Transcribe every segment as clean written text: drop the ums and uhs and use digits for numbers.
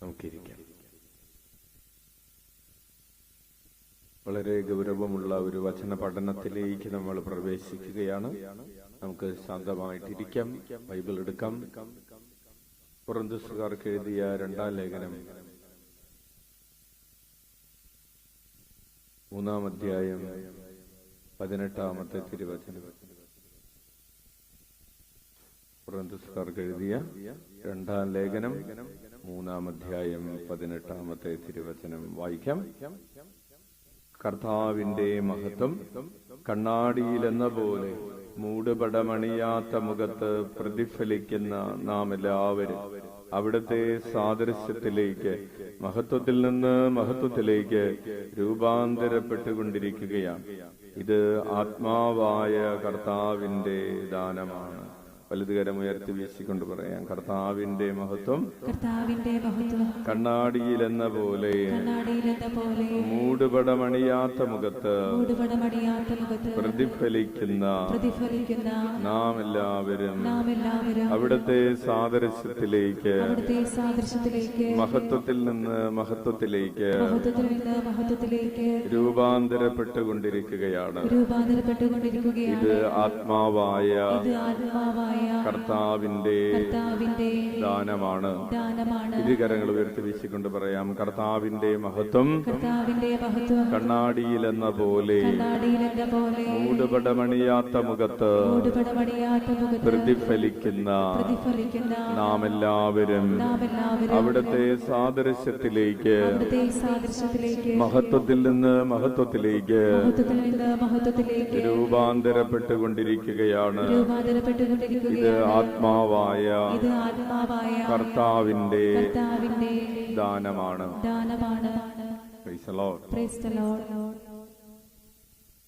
നമുക്കിരിക്കാം. വളരെ ഗൗരവമുള്ള ഒരു വചന പഠനത്തിലേക്ക് നമ്മൾ പ്രവേശിക്കുകയാണ്. നമുക്ക് ശാന്തമായിട്ടിരിക്കാം. ബൈബിൾ എടുക്കാം. കൊറിന്ത്യർക്കാർക്ക് എഴുതിയ 2-ാം ലേഖനം 3-ാം അധ്യായം 18-ാമത്തെ തിരുവചനം. കൊറിന്ത്യർക്കാർക്ക് എഴുതിയ 2-ാം ലേഖനം 3-ാം അധ്യായം 18-ാമത്തെ തിരുവചനം വായിക്കാം. കർത്താവിന്റെ മഹത്വം കണ്ണാടിയിലെന്ന പോലെ മൂടുപടമണിയാത്ത മുഖത്ത് പ്രതിഫലിക്കുന്ന നാം എല്ലാവരും അവിടുത്തെ സാദൃശ്യത്തിലേക്ക് മഹത്വത്തിൽ നിന്ന് മഹത്വത്തിലേക്ക് രൂപാന്തരപ്പെട്ടുകൊണ്ടിരിക്കുകയാണ്. ഇത് ആത്മാവായ കർത്താവിന്റെ ദാനമാണ്. വലതുകരം ഉയർത്തി വീശിക്കൊണ്ട് പറയാം. കർത്താവിന്റെ മഹത്വം കണ്ണാടിയിലെന്ന പോലെ മൂടുപടമണിയാത്ത മുഖത്ത് പ്രതിഫലിക്കുന്ന നാം എല്ലാവരും അവിടുത്തെ സാദൃശ്യത്തിലേക്ക് മഹത്വത്തിൽ നിന്ന് മഹത്വത്തിലേക്ക് രൂപാന്തരപ്പെട്ടുകൊണ്ടിരിക്കുകയാണ്. ഇത് ആത്മാവായ കർത്താവിന്റെ ദാനമാണ്. ഇരുകരങ്ങൾ ഉയർത്തി വീശിക്കൊണ്ട് പറയാം. കർത്താവിന്റെ മഹത്വം കണ്ണാടിയിലെന്ന പോലെ മൂടുപടമണിയാത്ത മുഖത്ത് പ്രതിഫലിക്കുന്ന നാം എല്ലാവരും അവിടുത്തെ സാദൃശ്യത്തിലേക്ക് മഹത്വത്തിൽ നിന്ന് മഹത്വത്തിലേക്ക് രൂപാന്തരപ്പെട്ടുകൊണ്ടിരിക്കുകയാണ്. ഇത് ആത്മാവായ കർത്താവിന്റെ ദാനമാണ്.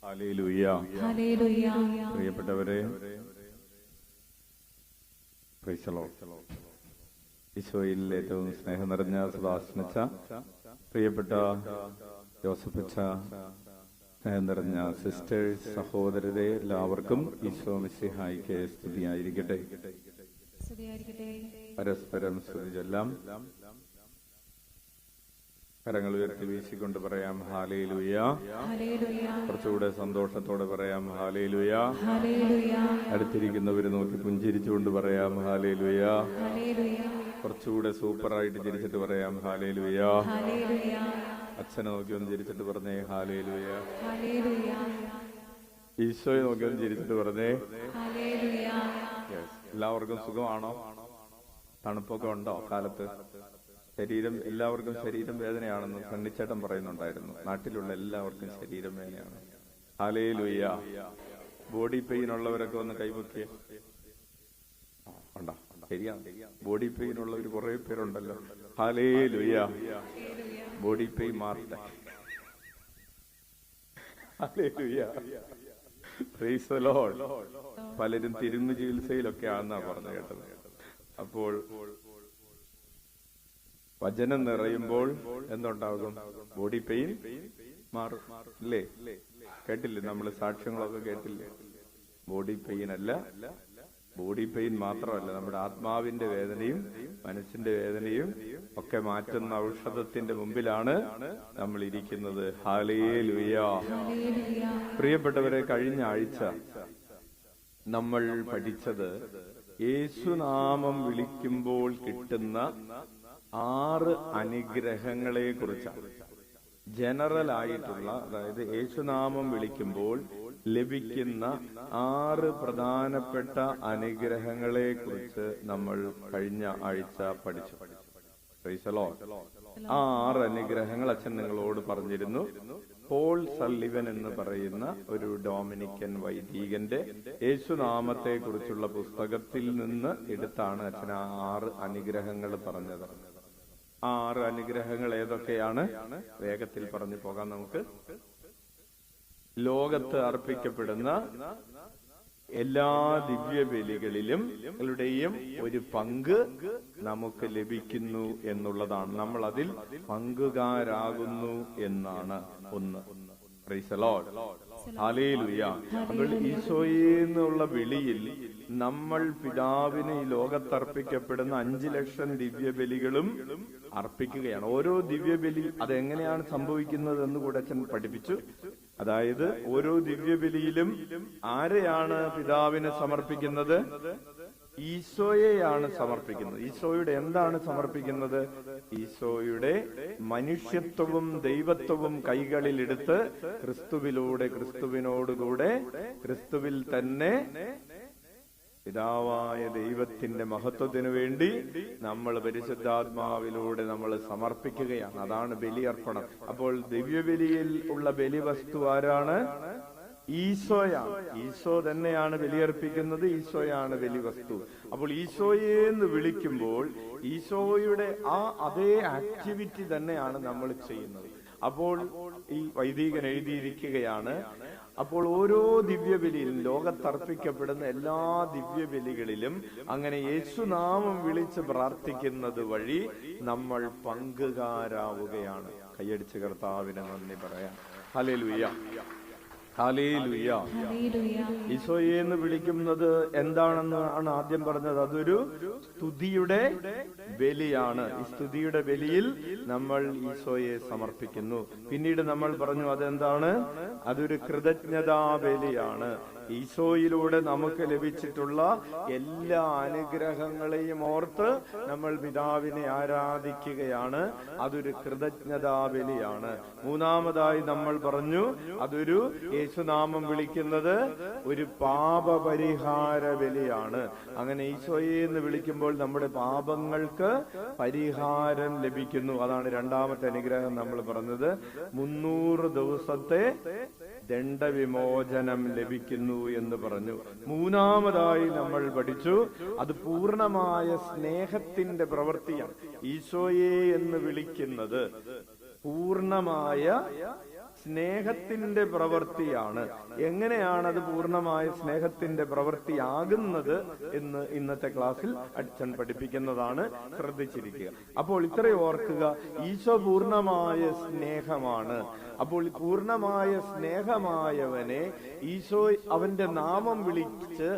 ഹല്ലേലൂയ. പ്രിയപ്പെട്ടവരെ, ഈശോയിൽ ഏറ്റവും സ്നേഹം നിറഞ്ഞ സുദാസ്നച്ച പ്രിയപ്പെട്ട ജോസഫച്ച, സ്നേഹം നിറഞ്ഞ സിസ്റ്റേഴ്സ്, സഹോദരരെ, എല്ലാവർക്കും ഈശോ മിശിഹായിക്ക് സ്തുതിയായിരിക്കട്ടെ. പരസ്പരം സ്തുതി ചൊല്ലാം. കരങ്ങൾ ഉയർത്തി വീശിക്കൊണ്ട് പറയാം ഹല്ലേലൂയ. കുറച്ചുകൂടെ സന്തോഷത്തോടെ പറയാം ഹല്ലേലൂയ. അടുത്തിരിക്കുന്നവര് നോക്കി പുഞ്ചിരിച്ചുകൊണ്ട് പറയാം ഹല്ലേലൂയ. കുറച്ചുകൂടെ സൂപ്പറായിട്ട് ചിരിച്ചിട്ട് പറയാം ഹല്ലേലൂയ. അച്ഛനെ നോക്കി ഒന്ന് ചിരിച്ചിട്ട് പറഞ്ഞേ ഹല്ലേലൂയ. ഈശോയെ നോക്കി ഒന്ന് ചിരിച്ചിട്ട് പറഞ്ഞേ. എല്ലാവർക്കും സുഖമാണോ? തണുപ്പൊക്കെ ഉണ്ടോ കാലത്ത്? ശരീരം എല്ലാവർക്കും ശരീരം വേദനയാണെന്ന് സണ്ണിച്ചേട്ടൻ പറയുന്നുണ്ടായിരുന്നു. നാട്ടിലുള്ള എല്ലാവർക്കും ശരീരം വേദനയാണ്. ഹല്ലേലൂയ. ബോഡി പെയിൻ ഉള്ളവരൊക്കെ ഒന്ന് കൈപൊക്കിയേ. ഉണ്ടോ? ശരിയാണ്, ബോഡി പെയിൻ ഉള്ളവർ കുറെ പേരുണ്ടല്ലോ. ഹല്ലേലൂയ. ബോഡി പെയിൻ മാറട്ടെ. ഹല്ലേലൂയ. Praise the Lord. പലരും തിരുമ്മു ചികിത്സയിലൊക്കെ ആണെന്നാ പറഞ്ഞു കേട്ടത്. അപ്പോൾ വചനം നിറയുമ്പോൾ എന്തുണ്ടാകും? ബോഡി പെയിൻ മാറും അല്ലേ? കേട്ടില്ലേ? നമ്മൾ സാക്ഷ്യങ്ങളൊക്കെ കേട്ടില്ലേ? ബോഡി പെയിൻ അല്ല, ബോഡി പെയിൻ മാത്രമല്ല, നമ്മുടെ ആത്മാവിന്റെ വേദനയും മനസ്സിന്റെ വേദനയും ഒക്കെ മാറ്റുന്ന ഔഷധത്തിന്റെ മുമ്പിലാണ് നമ്മൾ ഇരിക്കുന്നത്. ഹല്ലേലൂയ. പ്രിയപ്പെട്ടവരെ, കഴിഞ്ഞ ആഴ്ച നമ്മൾ പഠിച്ചത് യേശുനാമം വിളിക്കുമ്പോൾ കിട്ടുന്ന 6 അനുഗ്രഹങ്ങളെ കുറിച്ചാണ്. ജനറൽ ആയിട്ടുള്ള, അതായത് യേശുനാമം വിളിക്കുമ്പോൾ ലഭിക്കുന്ന 6 പ്രധാനപ്പെട്ട അനുഗ്രഹങ്ങളെ കുറിച്ച് നമ്മൾ കഴിഞ്ഞ ആഴ്ച പഠിച്ചു. Price the Lord. ആ 6 അനുഗ്രഹങ്ങൾ അച്ഛൻ നിങ്ങളോട് പറഞ്ഞിരുന്നു. പോൾ സള്ളിവൻ എന്ന് പറയുന്ന ഒരു ഡൊമിനിക്കൻ വൈദികന്റെ യേശുനാമത്തെ കുറിച്ചുള്ള പുസ്തകത്തിൽ നിന്ന് എടുത്താണ് അച്ഛൻ ആ 6 അനുഗ്രഹങ്ങൾ പറഞ്ഞത്. 6 അനുഗ്രഹങ്ങൾ ഏതൊക്കെയാണ്? വേഗത്തിൽ പറഞ്ഞു പോകാം നമുക്ക്. ലോകത്ത് അർപ്പിക്കപ്പെടുന്ന എല്ലാ ദിവ്യബലികളിലും ഒരു പങ്ക് നമുക്ക് ലഭിക്കുന്നു എന്നുള്ളതാണ്. നമ്മൾ അതിൽ പങ്കുകാരാകുന്നു എന്നാണ് ഒന്ന്. Price the Lord. ഹല്ലേലൂയ. അപ്പോൾ ഈശോയെ എന്നുള്ള വിളിയിൽ നമ്മൾ പിതാവിന് ഈ ലോകത്തർപ്പിക്കപ്പെടുന്ന 5 ലക്ഷം ദിവ്യബലികളും അർപ്പിക്കുകയാണ്. ഓരോ ദിവ്യബലി അതെങ്ങനെയാണ് സംഭവിക്കുന്നത് എന്ന് കൂടെ അച്ഛൻ പഠിപ്പിച്ചു. അതായത് ഓരോ ദിവ്യബലിയിലും ആരെയാണ് പിതാവിന് സമർപ്പിക്കുന്നത്? ഈശോയെയാണ് സമർപ്പിക്കുന്നത്. ഈശോയുടെ എന്താണ് സമർപ്പിക്കുന്നത്? ഈശോയുടെ മനുഷ്യത്വവും ദൈവത്വവും കൈകളിലെടുത്ത് ക്രിസ്തുവിലൂടെ, ക്രിസ്തുവിനോടുകൂടെ, ക്രിസ്തുവിൽ തന്നെ പിതാവായ ദൈവത്തിന്റെ മഹത്വത്തിനു വേണ്ടി നമ്മൾ പരിശുദ്ധാത്മാവിലൂടെ നമ്മൾ സമർപ്പിക്കുകയാണ്. അതാണ് ബലിയർപ്പണം. അപ്പോൾ ദിവ്യബലിയിൽ ഉള്ള ബലിവസ്തു ആരാണ്? ഈശോയാണ്. ഈശോ തന്നെയാണ് ബലിയർപ്പിക്കുന്നത്. ഈശോയാണ് ബലിവസ്തു. അപ്പോൾ ഈശോയെ എന്ന് വിളിക്കുമ്പോൾ ഈശോയുടെ ആ അതേ ആക്ടിവിറ്റി തന്നെയാണ് നമ്മൾ ചെയ്യുന്നത്. അപ്പോൾ ഈ വൈദികൻ എഴുതിയിരിക്കുകയാണ്, അപ്പോൾ ഓരോ ദിവ്യബലിയിലും, ലോകത്തർപ്പിക്കപ്പെടുന്ന എല്ലാ ദിവ്യബലികളിലും അങ്ങനെ യേശുനാമം വിളിച്ച് പ്രാർത്ഥിക്കുന്നത് വഴി നമ്മൾ പങ്കുകാരാവുകയാണ്. കൈയടിച്ച് കർത്താവിന് നന്ദി പറയാം. Hallelujah, hallelujah. ഈശോയെ എന്ന് വിളിക്കുന്നത് എന്താണെന്ന് ആണ് ആദ്യം പറഞ്ഞത്. അതൊരു സ്തുതിയുടെ ബലിയാണ്. ഈ സ്തുതിയുടെ ബലിയിൽ നമ്മൾ ഈശോയെ സമർപ്പിക്കുന്നു. പിന്നീട് നമ്മൾ പറഞ്ഞു അതെന്താണ്? അതൊരു കൃതജ്ഞതാ ബലിയാണ്. ഈശോയിലൂടെ നമുക്ക് ലഭിച്ചിട്ടുള്ള എല്ലാ അനുഗ്രഹങ്ങളെയും ഓർത്ത് നമ്മൾ പിതാവിനെ ആരാധിക്കുകയാണ്. അതൊരു കൃതജ്ഞതാ ബലിയാണ്. മൂന്നാമതായി നമ്മൾ പറഞ്ഞു അതൊരു യേശുനാമം വിളിക്കുന്നത് ഒരു പാപപരിഹാര ബലിയാണ്. അങ്ങനെ ഈശോയെ എന്ന് വിളിക്കുമ്പോൾ നമ്മുടെ പാപങ്ങൾക്ക് പരിഹാരം ലഭിക്കുന്നു. അതാണ് രണ്ടാമത്തെ അനുഗ്രഹം നമ്മൾ പറഞ്ഞത്. 300 ദിവസത്തെ ദണ്ഡവിമോചനം ലഭിക്കുന്നു എന്ന് പറഞ്ഞു. മൂന്നാമതായി നമ്മൾ പഠിച്ചു അത് പൂർണ്ണമായ സ്നേഹത്തിന്റെ പ്രവൃത്തിയാണ്. ഈശോയെ എന്ന് വിളിക്കുന്നത് പൂർണ്ണമായ സ്നേഹത്തിന്റെ പ്രവൃത്തിയാണ്. എങ്ങനെയാണത് പൂർണ്ണമായ സ്നേഹത്തിന്റെ പ്രവൃത്തിയാകുന്നത് എന്ന് ഇന്നത്തെ ക്ലാസ്സിൽ അച്ഛൻ പഠിപ്പിക്കുന്നതാണ്. ശ്രദ്ധിച്ചിരിക്കുക. അപ്പോൾ ഇത്രയും ഓർക്കുക, ഈശോ പൂർണ്ണമായ സ്നേഹമാണ്. അപ്പോൾ പൂർണ്ണമായ സ്നേഹമായവനെ ഈശോ അവന്റെ നാമം വിളിച്ച്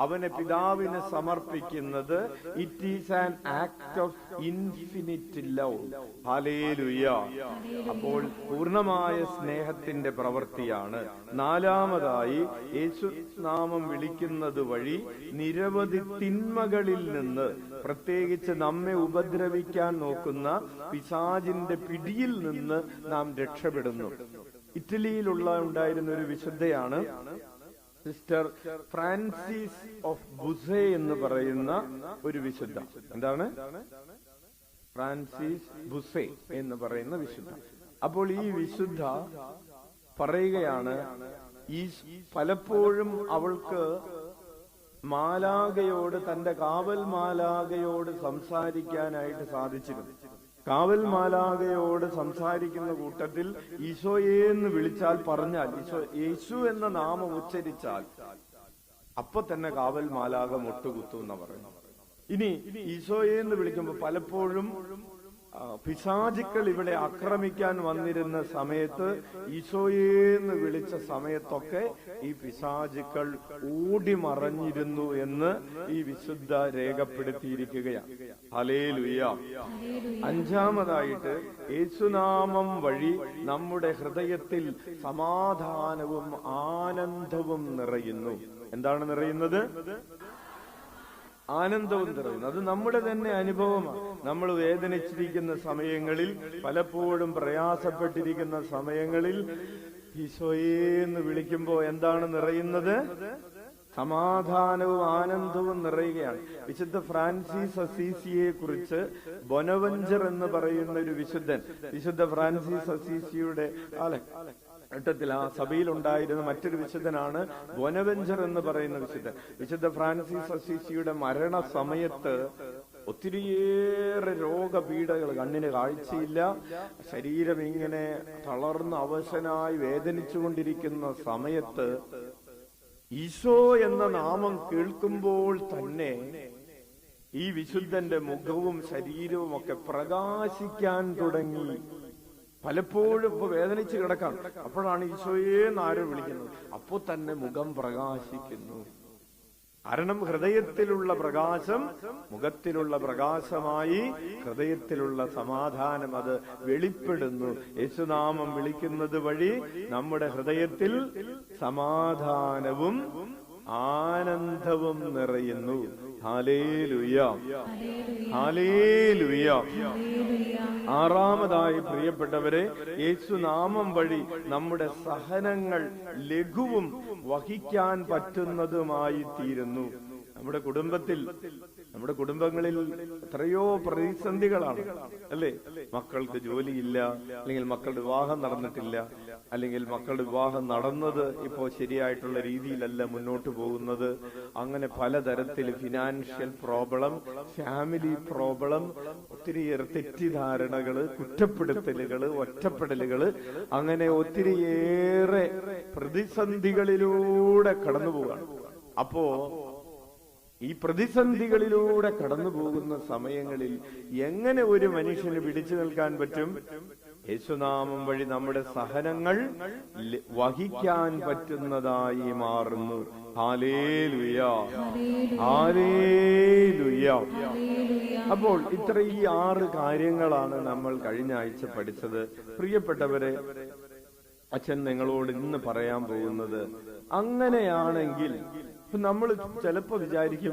അവനെ പിതാവിന് സമർപ്പിക്കുന്നത് it is an act of infinite love. Hallelujah. അപ്പോൾ പൂർണ്ണമായ സ്നേഹത്തിന്റെ പ്രവൃത്തിയാണ്. നാലാമതായി യേശു നാമം വിളിക്കുന്നത് വഴി നിരവധി തിന്മകളിൽ നിന്ന്, പ്രത്യേകിച്ച് നമ്മെ ഉപദ്രവിക്കാൻ നോക്കുന്ന പിശാചിന്റെ പിടിയിൽ നിന്ന് നാം രക്ഷപ്പെടുന്നു. ഇറ്റലിയിലുള്ള ഉണ്ടായിരുന്ന ഒരു വിശുദ്ധയാണ് സിസ്റ്റർ ഫ്രാൻസിസ് ഓഫ് ബുസെ എന്ന് പറയുന്ന ഒരു വിശുദ്ധ. എന്താണ്? ഫ്രാൻസിസ് ബുസെ എന്ന് പറയുന്ന വിശുദ്ധ. അപ്പോൾ ഈ വിശുദ്ധ പറയുകയാണ്, ഈ പലപ്പോഴും അവൾക്ക് മാലാഖയോട്, തന്റെ കാവൽ മാലാഖയോട് സംസാരിക്കാനായിട്ട് സാധിച്ചിരുന്നു. കാവൽ മാലാഖയോട് സംസാരിക്കുന്ന കൂട്ടത്തിൽ ഈശോയെ എന്ന് വിളിച്ചാൽ, പറഞ്ഞാൽ യേശു എന്ന നാമം ഉച്ചരിച്ചാൽ അപ്പൊ തന്നെ കാവൽ മാലാഖ മുട്ടുകുത്തു എന്ന് പറയുന്നു. ഇനി ഈശോയെ എന്ന് വിളിക്കുമ്പോൾ പലപ്പോഴും പിശാചുക്കൾ ഇവിടെ ആക്രമിക്കാൻ വന്നിരുന്ന സമയത്ത്, ഈശോയെന്ന് വിളിച്ച സമയത്തൊക്കെ ഈ പിശാചുക്കൾ ഓടി മറഞ്ഞിരുന്നു എന്ന് ഈ വിശുദ്ധ രേഖപ്പെടുത്തിയിരിക്കുകയാണ്. ഹല്ലേലൂയ. അഞ്ചാമതായിട്ട് യേശുനാമം വഴി നമ്മുടെ ഹൃദയത്തിൽ സമാധാനവും ആനന്ദവും നിറയുന്നു. എന്താണ് നിറയുന്നത്? ആനന്ദവും നിറയുന്നു. അത് നമ്മുടെ തന്നെ അനുഭവമാണ്. നമ്മൾ വേദനിച്ചിരിക്കുന്ന സമയങ്ങളിൽ, പലപ്പോഴും പ്രയാസപ്പെട്ടിരിക്കുന്ന സമയങ്ങളിൽ ഈശോയെ എന്ന് വിളിക്കുമ്പോൾ എന്താണ് നിറയുന്നത്? സമാധാനവും ആനന്ദവും നിറയുകയാണ്. വിശുദ്ധ ഫ്രാൻസിസ് അസീസിയെ കുറിച്ച് ബൊനവഞ്ചർ എന്ന് പറയുന്ന ഒരു വിശുദ്ധൻ, വിശുദ്ധ ഫ്രാൻസിസ് അസീസിയുടെ ഘട്ടത്തിൽ ആ സഭയിൽ ഉണ്ടായിരുന്ന മറ്റൊരു വിശുദ്ധനാണ് ബൊനവഞ്ചർ എന്ന് പറയുന്ന വിശുദ്ധൻ. വിശുദ്ധ ഫ്രാൻസിസ് അസീസിയുടെ മരണ സമയത്ത് ഒത്തിരിയേറെ രോഗപീഠകൾ, കണ്ണിന് കാഴ്ചയില്ല, ശരീരം ഇങ്ങനെ തളർന്ന് അവശനായി വേദനിച്ചുകൊണ്ടിരിക്കുന്ന സമയത്ത് ഈശോ എന്ന നാമം കേൾക്കുമ്പോൾ തന്നെ ഈ വിശുദ്ധന്റെ മുഖവും ശരീരവും ഒക്കെ പ്രകാശിക്കാൻ തുടങ്ങി. പലപ്പോഴും ഇപ്പൊ വേദനിച്ച് കിടക്കാം. അപ്പോഴാണ് ഈശോയെ എന്നാരോ വിളിക്കുന്നത്. അപ്പോ തന്നെ മുഖം പ്രകാശിക്കുന്നു. കാരണം ഹൃദയത്തിലുള്ള പ്രകാശം മുഖത്തിലുള്ള പ്രകാശമായി, ഹൃദയത്തിലുള്ള സമാധാനം അത് വെളിപ്പെടുന്നു. യേശുനാമം വിളിക്കുന്നത് വഴി നമ്മുടെ ഹൃദയത്തിൽ സമാധാനവും ആനന്ദവും നിറയുന്നു. Hallelujah, hallelujah. ആറാമതായി പ്രിയപ്പെട്ടവരെ, യേശുനാമം വഴി നമ്മുടെ സഹനങ്ങൾ ലഘുവും വഹിക്കാൻ പറ്റുന്നതുമായി തീരുന്നു. നമ്മുടെ കുടുംബങ്ങളിൽ എത്രയോ പ്രതിസന്ധികളാണ്, അല്ലേ? മക്കൾക്ക് ജോലിയില്ല, അല്ലെങ്കിൽ മക്കളുടെ വിവാഹം നടന്നിട്ടില്ല, അല്ലെങ്കിൽ മക്കളുടെ വിവാഹം നടന്നത് ഇപ്പോ ശരിയായിട്ടുള്ള രീതിയിലല്ല മുന്നോട്ട് പോകുന്നത്. അങ്ങനെ പലതരത്തിൽ ഫിനാൻഷ്യൽ പ്രോബ്ലം, ഫാമിലി പ്രോബ്ലം, ഒത്തിരിയേറെ തെറ്റിദ്ധാരണകള്, കുറ്റപ്പെടുത്തലുകള്, ഒറ്റപ്പെടലുകള്, അങ്ങനെ ഒത്തിരിയേറെ പ്രതിസന്ധികളിലൂടെ കടന്നു പോവുകയാണ്. അപ്പോ ഈ പ്രതിസന്ധികളിലൂടെ കടന്നു പോകുന്ന സമയങ്ങളിൽ എങ്ങനെ ഒരു മനുഷ്യന് പിടിച്ചു നിൽക്കാൻ പറ്റും? യേശുനാമം വഴി നമ്മുടെ സഹനങ്ങൾ വഹിക്കാൻ പറ്റുന്നതായി മാറുന്നു. Hallelujah, hallelujah. അപ്പോൾ ഈ 6 കാര്യങ്ങളാണ് നമ്മൾ കഴിഞ്ഞ ആഴ്ച പഠിച്ചത്. പ്രിയപ്പെട്ടവരെ, അച്ഛൻ നിങ്ങളോട് ഇന്ന് പറയാൻ പോകുന്നത്, അങ്ങനെയാണെങ്കിൽ നമ്മൾ ചിലപ്പോ വിചാരിക്കും,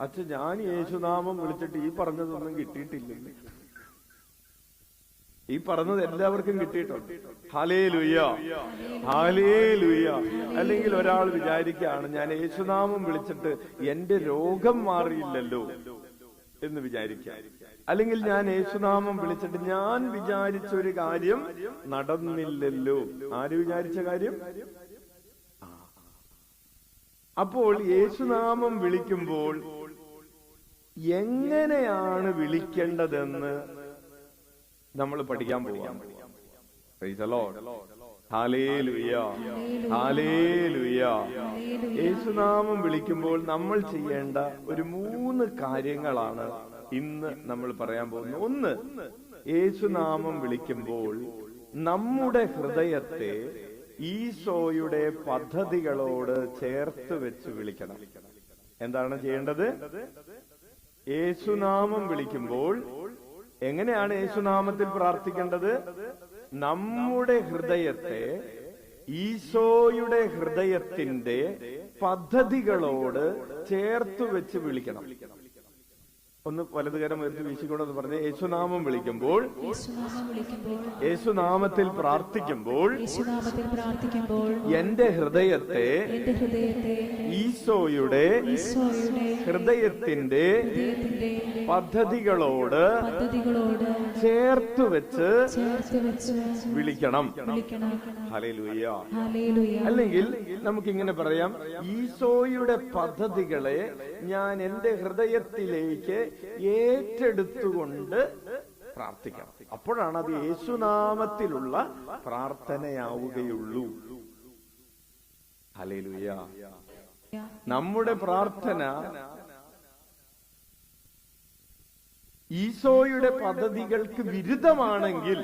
അച്ഛൻ ഞാൻ യേശുനാമം വിളിച്ചിട്ട് ഈ പറഞ്ഞതൊന്നും കിട്ടിയിട്ടില്ല. ഈ പറഞ്ഞത് എല്ലാവർക്കും കിട്ടിയിട്ടുണ്ട്. Hallelujah, hallelujah. അല്ലെങ്കിൽ ഒരാൾ വിചാരിക്കുകയാണ്, ഞാൻ യേശുനാമം വിളിച്ചിട്ട് എന്റെ രോഗം മാറിയില്ലല്ലോ എന്ന് വിചാരിക്കാം. അല്ലെങ്കിൽ ഞാൻ യേശുനാമം വിളിച്ചിട്ട് ഞാൻ വിചാരിച്ച ഒരു കാര്യം നടന്നില്ലല്ലോ. ആര് വിചാരിച്ച കാര്യം? അപ്പോൾ യേശുനാമം വിളിക്കുമ്പോൾ എങ്ങനെയാണ് വിളിക്കേണ്ടതെന്ന് നമ്മൾ പഠിക്കാൻ പോവാം. Praise the Lord. ഹല്ലേലൂയ, ഹല്ലേലൂയ. യേശുനാമം വിളിക്കുമ്പോൾ നമ്മൾ ചെയ്യേണ്ട ഒരു 3 കാര്യങ്ങളാണ് ഇന്ന് നമ്മൾ പറയാൻ പോകുന്നത്. ഒന്ന്, യേശുനാമം വിളിക്കുമ്പോൾ നമ്മുടെ ഹൃദയത്തെ ഈശോയുടെ പദ്ധതികളോട് ചേർത്ത് വെച്ച് വിളിക്കണം. എന്താണ് ചെയ്യേണ്ടത്? യേശുനാമം വിളിക്കുമ്പോൾ എങ്ങനെയാണ് യേശുനാമത്തിൽ പ്രാർത്ഥിക്കേണ്ടത്? നമ്മുടെ ഹൃദയത്തെ ഈശോയുടെ ഹൃദയത്തിന്റെ പദ്ധതികളോട് ചേർത്ത് വെച്ച് വിളിക്കണം. ഒന്ന് വലതുകരം ഉയർത്തി വീശിക്കൊണ്ടെന്ന് പറഞ്ഞ്, യേശുനാമം വിളിക്കുമ്പോൾ, യേശുനാമത്തിൽ പ്രാർത്ഥിക്കുമ്പോൾ എന്റെ ഹൃദയത്തെ ഈശോയുടെ ഹൃദയത്തിന്റെ പദ്ധതികളോട് ചേർത്ത് വെച്ച് വിളിക്കണം. ഹല്ലേലൂയ. അല്ലെങ്കിൽ നമുക്കിങ്ങനെ പറയാം, ഈശോയുടെ പദ്ധതികളെ ഞാൻ എന്റെ ഹൃദയത്തിലേക്ക് ഏറ്റെടുത്തുകൊണ്ട് പ്രാർത്ഥിക്കണം. അപ്പോഴാണ് അത് യേശുനാമത്തിലുള്ള പ്രാർത്ഥനയാവുകയുള്ളൂ. ഹല്ലേലൂയ. നമ്മുടെ പ്രാർത്ഥന ഈശോയുടെ പദ്ധതികൾക്ക് വിരുദ്ധമാണെങ്കിൽ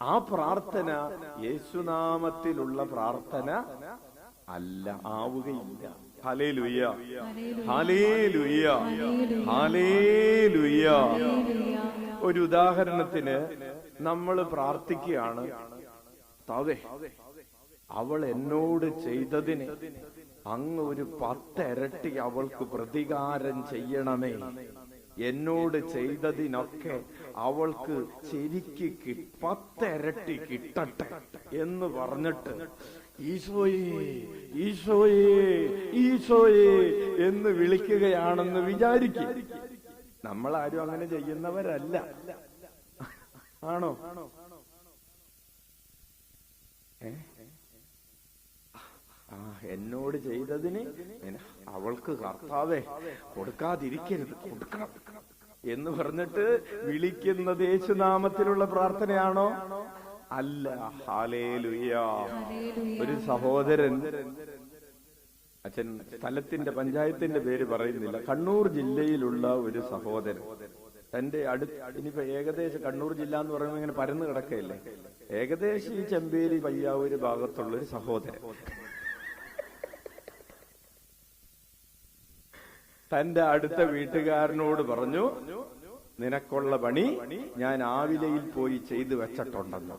ആ പ്രാർത്ഥന യേശുനാമത്തിലുള്ള പ്രാർത്ഥന അല്ല, ആവുകയില്ല. ഹല്ലേലൂയ, ഹല്ലേലൂയ, ഹല്ലേലൂയ. ഒരു ഉദാഹരണത്തിന് നമ്മൾ പ്രാർത്ഥിക്കുകയാണ്, താവേ അവൾ എന്നോട് ചെയ്തതിന് അങ്ങ് ഒരു 10 ഇരട്ടി അവൾക്ക് പ്രതികാരം ചെയ്യണമേ. എന്നോട് ചെയ്തതിനൊക്കെ അവൾക്ക് ശരിക്ക് 10 ഇരട്ടി കിട്ടട്ടെ എന്ന് പറഞ്ഞിട്ട് ഈശോയേ, ഈശോയേ, ഈശോയേ എന്ന് വിളിക്കുകയാണെന്ന് വിചാരിക്കും. നമ്മളാരും അങ്ങനെ ചെയ്യുന്നവരല്ല, ആണോ? എന്നോട് ചെയ്തതിന് അവൾക്ക് കർത്താവേ കൊടുക്കാതിരിക്കരുത്, കൊടുക്കണം എന്ന് പറഞ്ഞിട്ട് വിളിക്കുന്നത് യേശുനാമത്തിലുള്ള പ്രാർത്ഥനയാണോ? അല്ല. ഹല്ലേലൂയ. ഒരു സഹോദരൻ, അച്ഛൻ സ്ഥലത്തിന്റെ പഞ്ചായത്തിന്റെ പേര് പറയുന്നില്ല, കണ്ണൂർ ജില്ലയിലുള്ള ഒരു സഹോദരൻ തന്റെ ഇനിയിപ്പോ ഏകദേശം കണ്ണൂർ ജില്ല എന്ന് പറയുമ്പോൾ ഇങ്ങനെ പരന്നു കിടക്കയില്ലേ, ഏകദേശം ഈ ചെമ്പേരി പയ്യാവൂര് ഭാഗത്തുള്ള ഒരു സഹോദരൻ തന്റെ അടുത്ത വീട്ടുകാരനോട് പറഞ്ഞു, നിനക്കുള്ള പണി ഞാൻ ആവിലയിൽ പോയി ചെയ്തു വെച്ചിട്ടുണ്ടെന്ന്.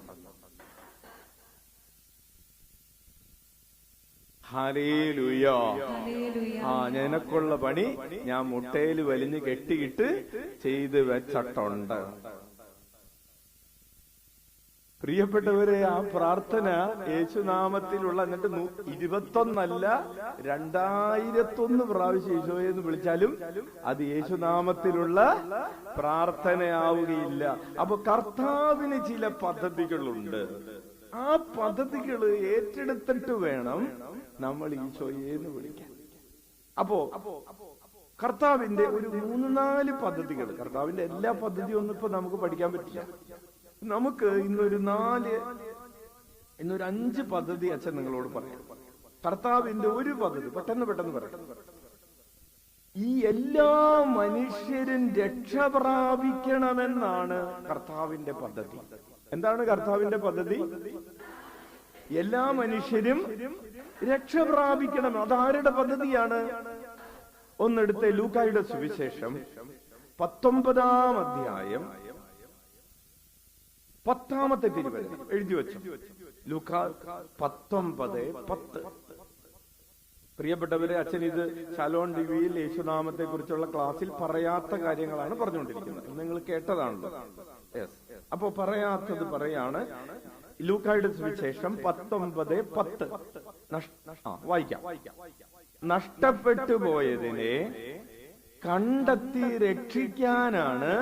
ഹല്ലേലൂയ. നിനക്കുള്ള പണി ഞാൻ മുട്ടയിൽ വലിഞ്ഞ് കെട്ടിയിട്ട് ചെയ്തു വെച്ചിട്ടുണ്ട്. പ്രിയപ്പെട്ടവരെ, ആ പ്രാർത്ഥന യേശുനാമത്തിലുള്ള, എന്നിട്ട് 21 201 പ്രാവശ്യം ഈശോയെന്ന് വിളിച്ചാലും അത് യേശുനാമത്തിലുള്ള പ്രാർത്ഥനയാവുകയില്ല. അപ്പൊ കർത്താവിന് ചില പദ്ധതികളുണ്ട്. ആ പദ്ധതികൾ ഏറ്റെടുത്തിട്ട് വേണം നമ്മൾ ഈശോയെന്ന് വിളിക്കാൻ. അപ്പോ കർത്താവിന്റെ ഒരു 3-4 പദ്ധതികൾ, കർത്താവിന്റെ എല്ലാ പദ്ധതിയൊന്നും ഇപ്പൊ നമുക്ക് പഠിക്കാൻ പറ്റില്ല. നമുക്ക് ഇന്നൊരു 5 പദ്ധതി അച്ഛൻ നിങ്ങളോട് പറയാം. കർത്താവിന്റെ ഒരു പദ്ധതി പെട്ടെന്ന് പറയാം. ഈ എല്ലാ മനുഷ്യരും രക്ഷ പ്രാപിക്കണമെന്നാണ് കർത്താവിന്റെ പദ്ധതി. എന്താണ് കർത്താവിന്റെ പദ്ധതി? എല്ലാ മനുഷ്യരും രക്ഷ പ്രാപിക്കണം. അതാരുടെ പദ്ധതിയാണ്? ഒന്നെടുത്ത് ലൂക്കായുടെ സുവിശേഷം 19-ാം അധ്യായം 10-ാമത്തെ തിരുവചനം എഴുതി വെച്ചു. ലൂക്കാ 19:10. പ്രിയപ്പെട്ടവരെ, അച്ഛൻ ഇത് ശലോൺ ടിവിയിൽ യേശുനാമത്തെ കുറിച്ചുള്ള ക്ലാസ്സിൽ പറയാത്ത കാര്യങ്ങളാണ് പറഞ്ഞുകൊണ്ടിരിക്കുന്നത്. നിങ്ങൾ കേട്ടതാണല്ലോ. യെസ്. അപ്പൊ പറയാത്തത് പറയാണ്. ലൂക്കായുടെ സുവിശേഷം 19:10 വായിക്കാം. നഷ്ടപ്പെട്ടു പോയതിനെ കണ്ടെത്തി രക്ഷിക്കാനാണ്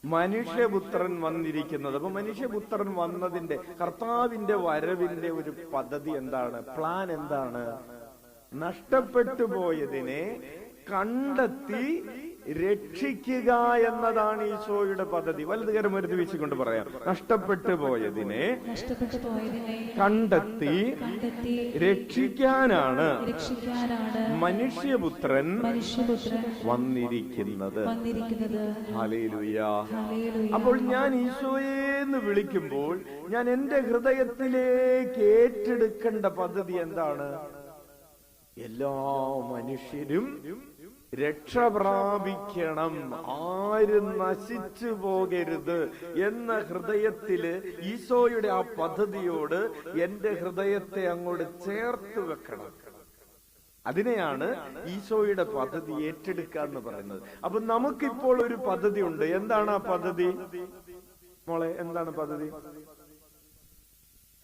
മനുഷ്യപുത്രൻ വന്നിരിക്കുന്നത്. അപ്പൊ മനുഷ്യപുത്രൻ വന്നതിന്റെ, കർത്താവിന്റെ വരവിന്റെ ഒരു പദ്ധതി എന്താണ്? പ്ലാൻ എന്താണ്? നഷ്ടപ്പെട്ടു പോയതിനെ കണ്ടെത്തി രക്ഷിക്കുക എന്നതാണ് ഈശോയുടെ പദ്ധതി. വലതുകരം ഒരു വീശിക്കൊണ്ട് പറയാം. നഷ്ടപ്പെട്ടു പോയതിനെ കണ്ടെത്തി രക്ഷിക്കാനാണ് മനുഷ്യപുത്രൻ വന്നിരിക്കുന്നത്. ഹല്ലേലൂയ. അപ്പോൾ ഞാൻ ഈശോയെന്ന് വിളിക്കുമ്പോൾ ഞാൻ എന്റെ ഹൃദയത്തിലേക്ക് ഏറ്റെടുക്കേണ്ട പദ്ധതി എന്താണ്? എല്ലാ മനുഷ്യരും രക്ഷ പ്രാപിക്കണം, ആരും നശിച്ചു പോകരുത് എന്ന ഹൃദയത്തില് ഈശോയുടെ ആ പദ്ധതിയോട് എന്റെ ഹൃദയത്തെ അങ്ങോട്ട് ചേർത്ത് വെക്കണം. അതിനെയാണ് ഈശോയുടെ പദ്ധതി ഏറ്റെടുക്കുക എന്ന് പറയുന്നത്. അപ്പൊ നമുക്കിപ്പോൾ ഒരു പദ്ധതി ഉണ്ട്. എന്താണ് ആ പദ്ധതി? മോളെ, എന്താണ് പദ്ധതി?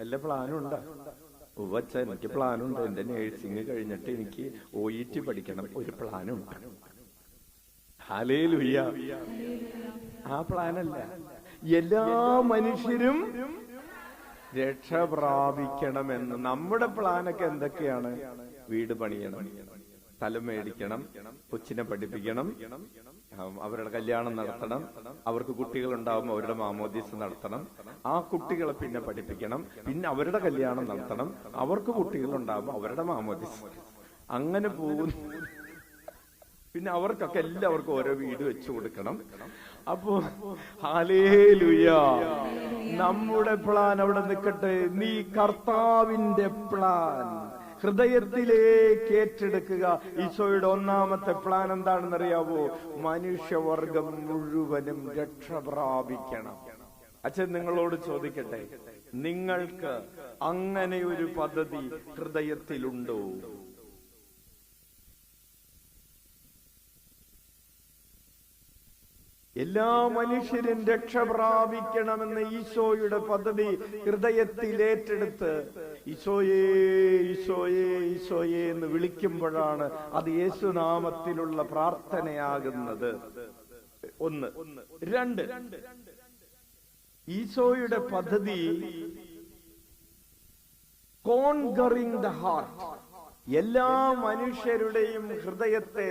എല്ലാ പ്ലാനും ഉണ്ടോ? ഉവ്വച്ച, എനിക്ക് പ്ലാനുണ്ട്. എന്റെ നേഴ്സിംഗ് കഴിഞ്ഞിട്ട് എനിക്ക് OET പഠിക്കണം. ഒരു പ്ലാനുണ്ട്. ഹല്ലേലൂയ. ആ പ്ലാനല്ല, എല്ലാ മനുഷ്യരും രക്ഷ പ്രാപിക്കണമെന്ന്. നമ്മുടെ പ്ലാനൊക്കെ എന്തൊക്കെയാണ്? വീട് പണിയണം, സ്ഥലം മേടിക്കണം, കൊച്ചിനെ പഠിപ്പിക്കണം, അവരുടെ കല്യാണം നടത്തണം, അവർക്ക് കുട്ടികൾ ഉണ്ടാവുമ്പോൾ അവരുടെ മാമോദീസ നടത്തണം, ആ കുട്ടികളെ പിന്നെ പഠിപ്പിക്കണം, പിന്നെ അവരുടെ കല്യാണം നടത്തണം, അവർക്ക് കുട്ടികൾ ഉണ്ടാവുമ്പോൾ അവരുടെ മാമോദീസ, അങ്ങനെ പോകുന്നു. പിന്നെ അവർക്കൊക്കെ എല്ലാവർക്കും ഓരോ വീട് വെച്ചു കൊടുക്കണം. അപ്പോ ഹല്ലേലൂയ. നമ്മുടെ പ്ലാൻ അവിടെ നിൽക്കട്ടെ. നീ കർത്താവിന്റെ പ്ലാൻ ഹൃദയത്തിലേക്ക് ഏറ്റെടുക്കുക. ഈശോയുടെ ഒന്നാമത്തെ പ്ലാൻ എന്താണെന്നറിയാവോ? മനുഷ്യവർഗം മുഴുവനും രക്ഷ പ്രാപിക്കണം. അച്ഛൻ നിങ്ങളോട് ചോദിക്കട്ടെ, നിങ്ങൾക്ക് അങ്ങനെ ഒരു പദ്ധതി ഹൃദയത്തിലുണ്ടോ? എല്ലാ മനുഷ്യരും രക്ഷ പ്രാപിക്കണമെന്ന് ഈശോയുടെ പദ്ധതി ഹൃദയത്തിൽ ഏറ്റെടുത്ത് ഈശോയേ ഈശോയേ ഈശോയേ എന്ന് വിളിക്കുമ്പോഴാണ് അത് യേശുനാമത്തിലുള്ള പ്രാർത്ഥനയാകുന്നത്. ഒന്ന്. രണ്ട്, ഈശോയുടെ പദ്ധതി കോൺകറിംഗ് ദ ഹാർട്ട്, എല്ലാ മനുഷ്യരുടെയും ഹൃദയത്തെ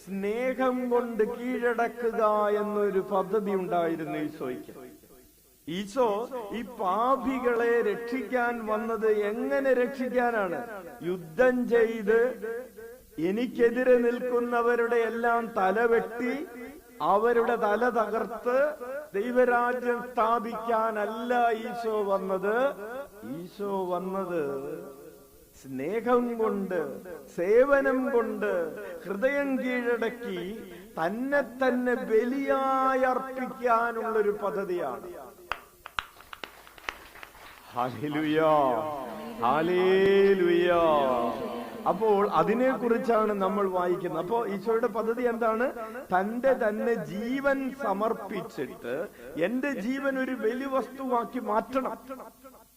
സ്നേഹം കൊണ്ട് കീഴടക്കുക എന്നൊരു പദ്ധതി ഉണ്ടായിരുന്നു ഈശോയ്ക്ക്. ഈശോ ഈ പാപികളെ രക്ഷിക്കാൻ വന്നത് എങ്ങനെ രക്ഷിക്കാനാണ്? യുദ്ധം ചെയ്ത് എനിക്കെതിരെ നിൽക്കുന്നവരുടെ എല്ലാം തലവെട്ടി അവരുടെ തല തകർത്ത് ദൈവരാജ്യം സ്ഥാപിക്കാനല്ല ഈശോ വന്നത്. ഈശോ വന്നത് സ്നേഹം കൊണ്ട്, സേവനം കൊണ്ട്, ഹൃദയം കീഴടക്കി തന്നെ തന്നെ ബലിയായി അർപ്പിക്കാനുള്ളൊരു പദ്ധതിയാണ്. Hallelujah, hallelujah. അപ്പോൾ അതിനെക്കുറിച്ചാണ് നമ്മൾ വായിക്കുന്നത്. അപ്പോ ഈശോയുടെ പദ്ധതി എന്താണ്? തന്റെ തന്നെ ജീവൻ സമർപ്പിച്ചിട്ട് എന്റെ ജീവൻ ഒരു ബലി വസ്തുവാക്കി മാറ്റണം.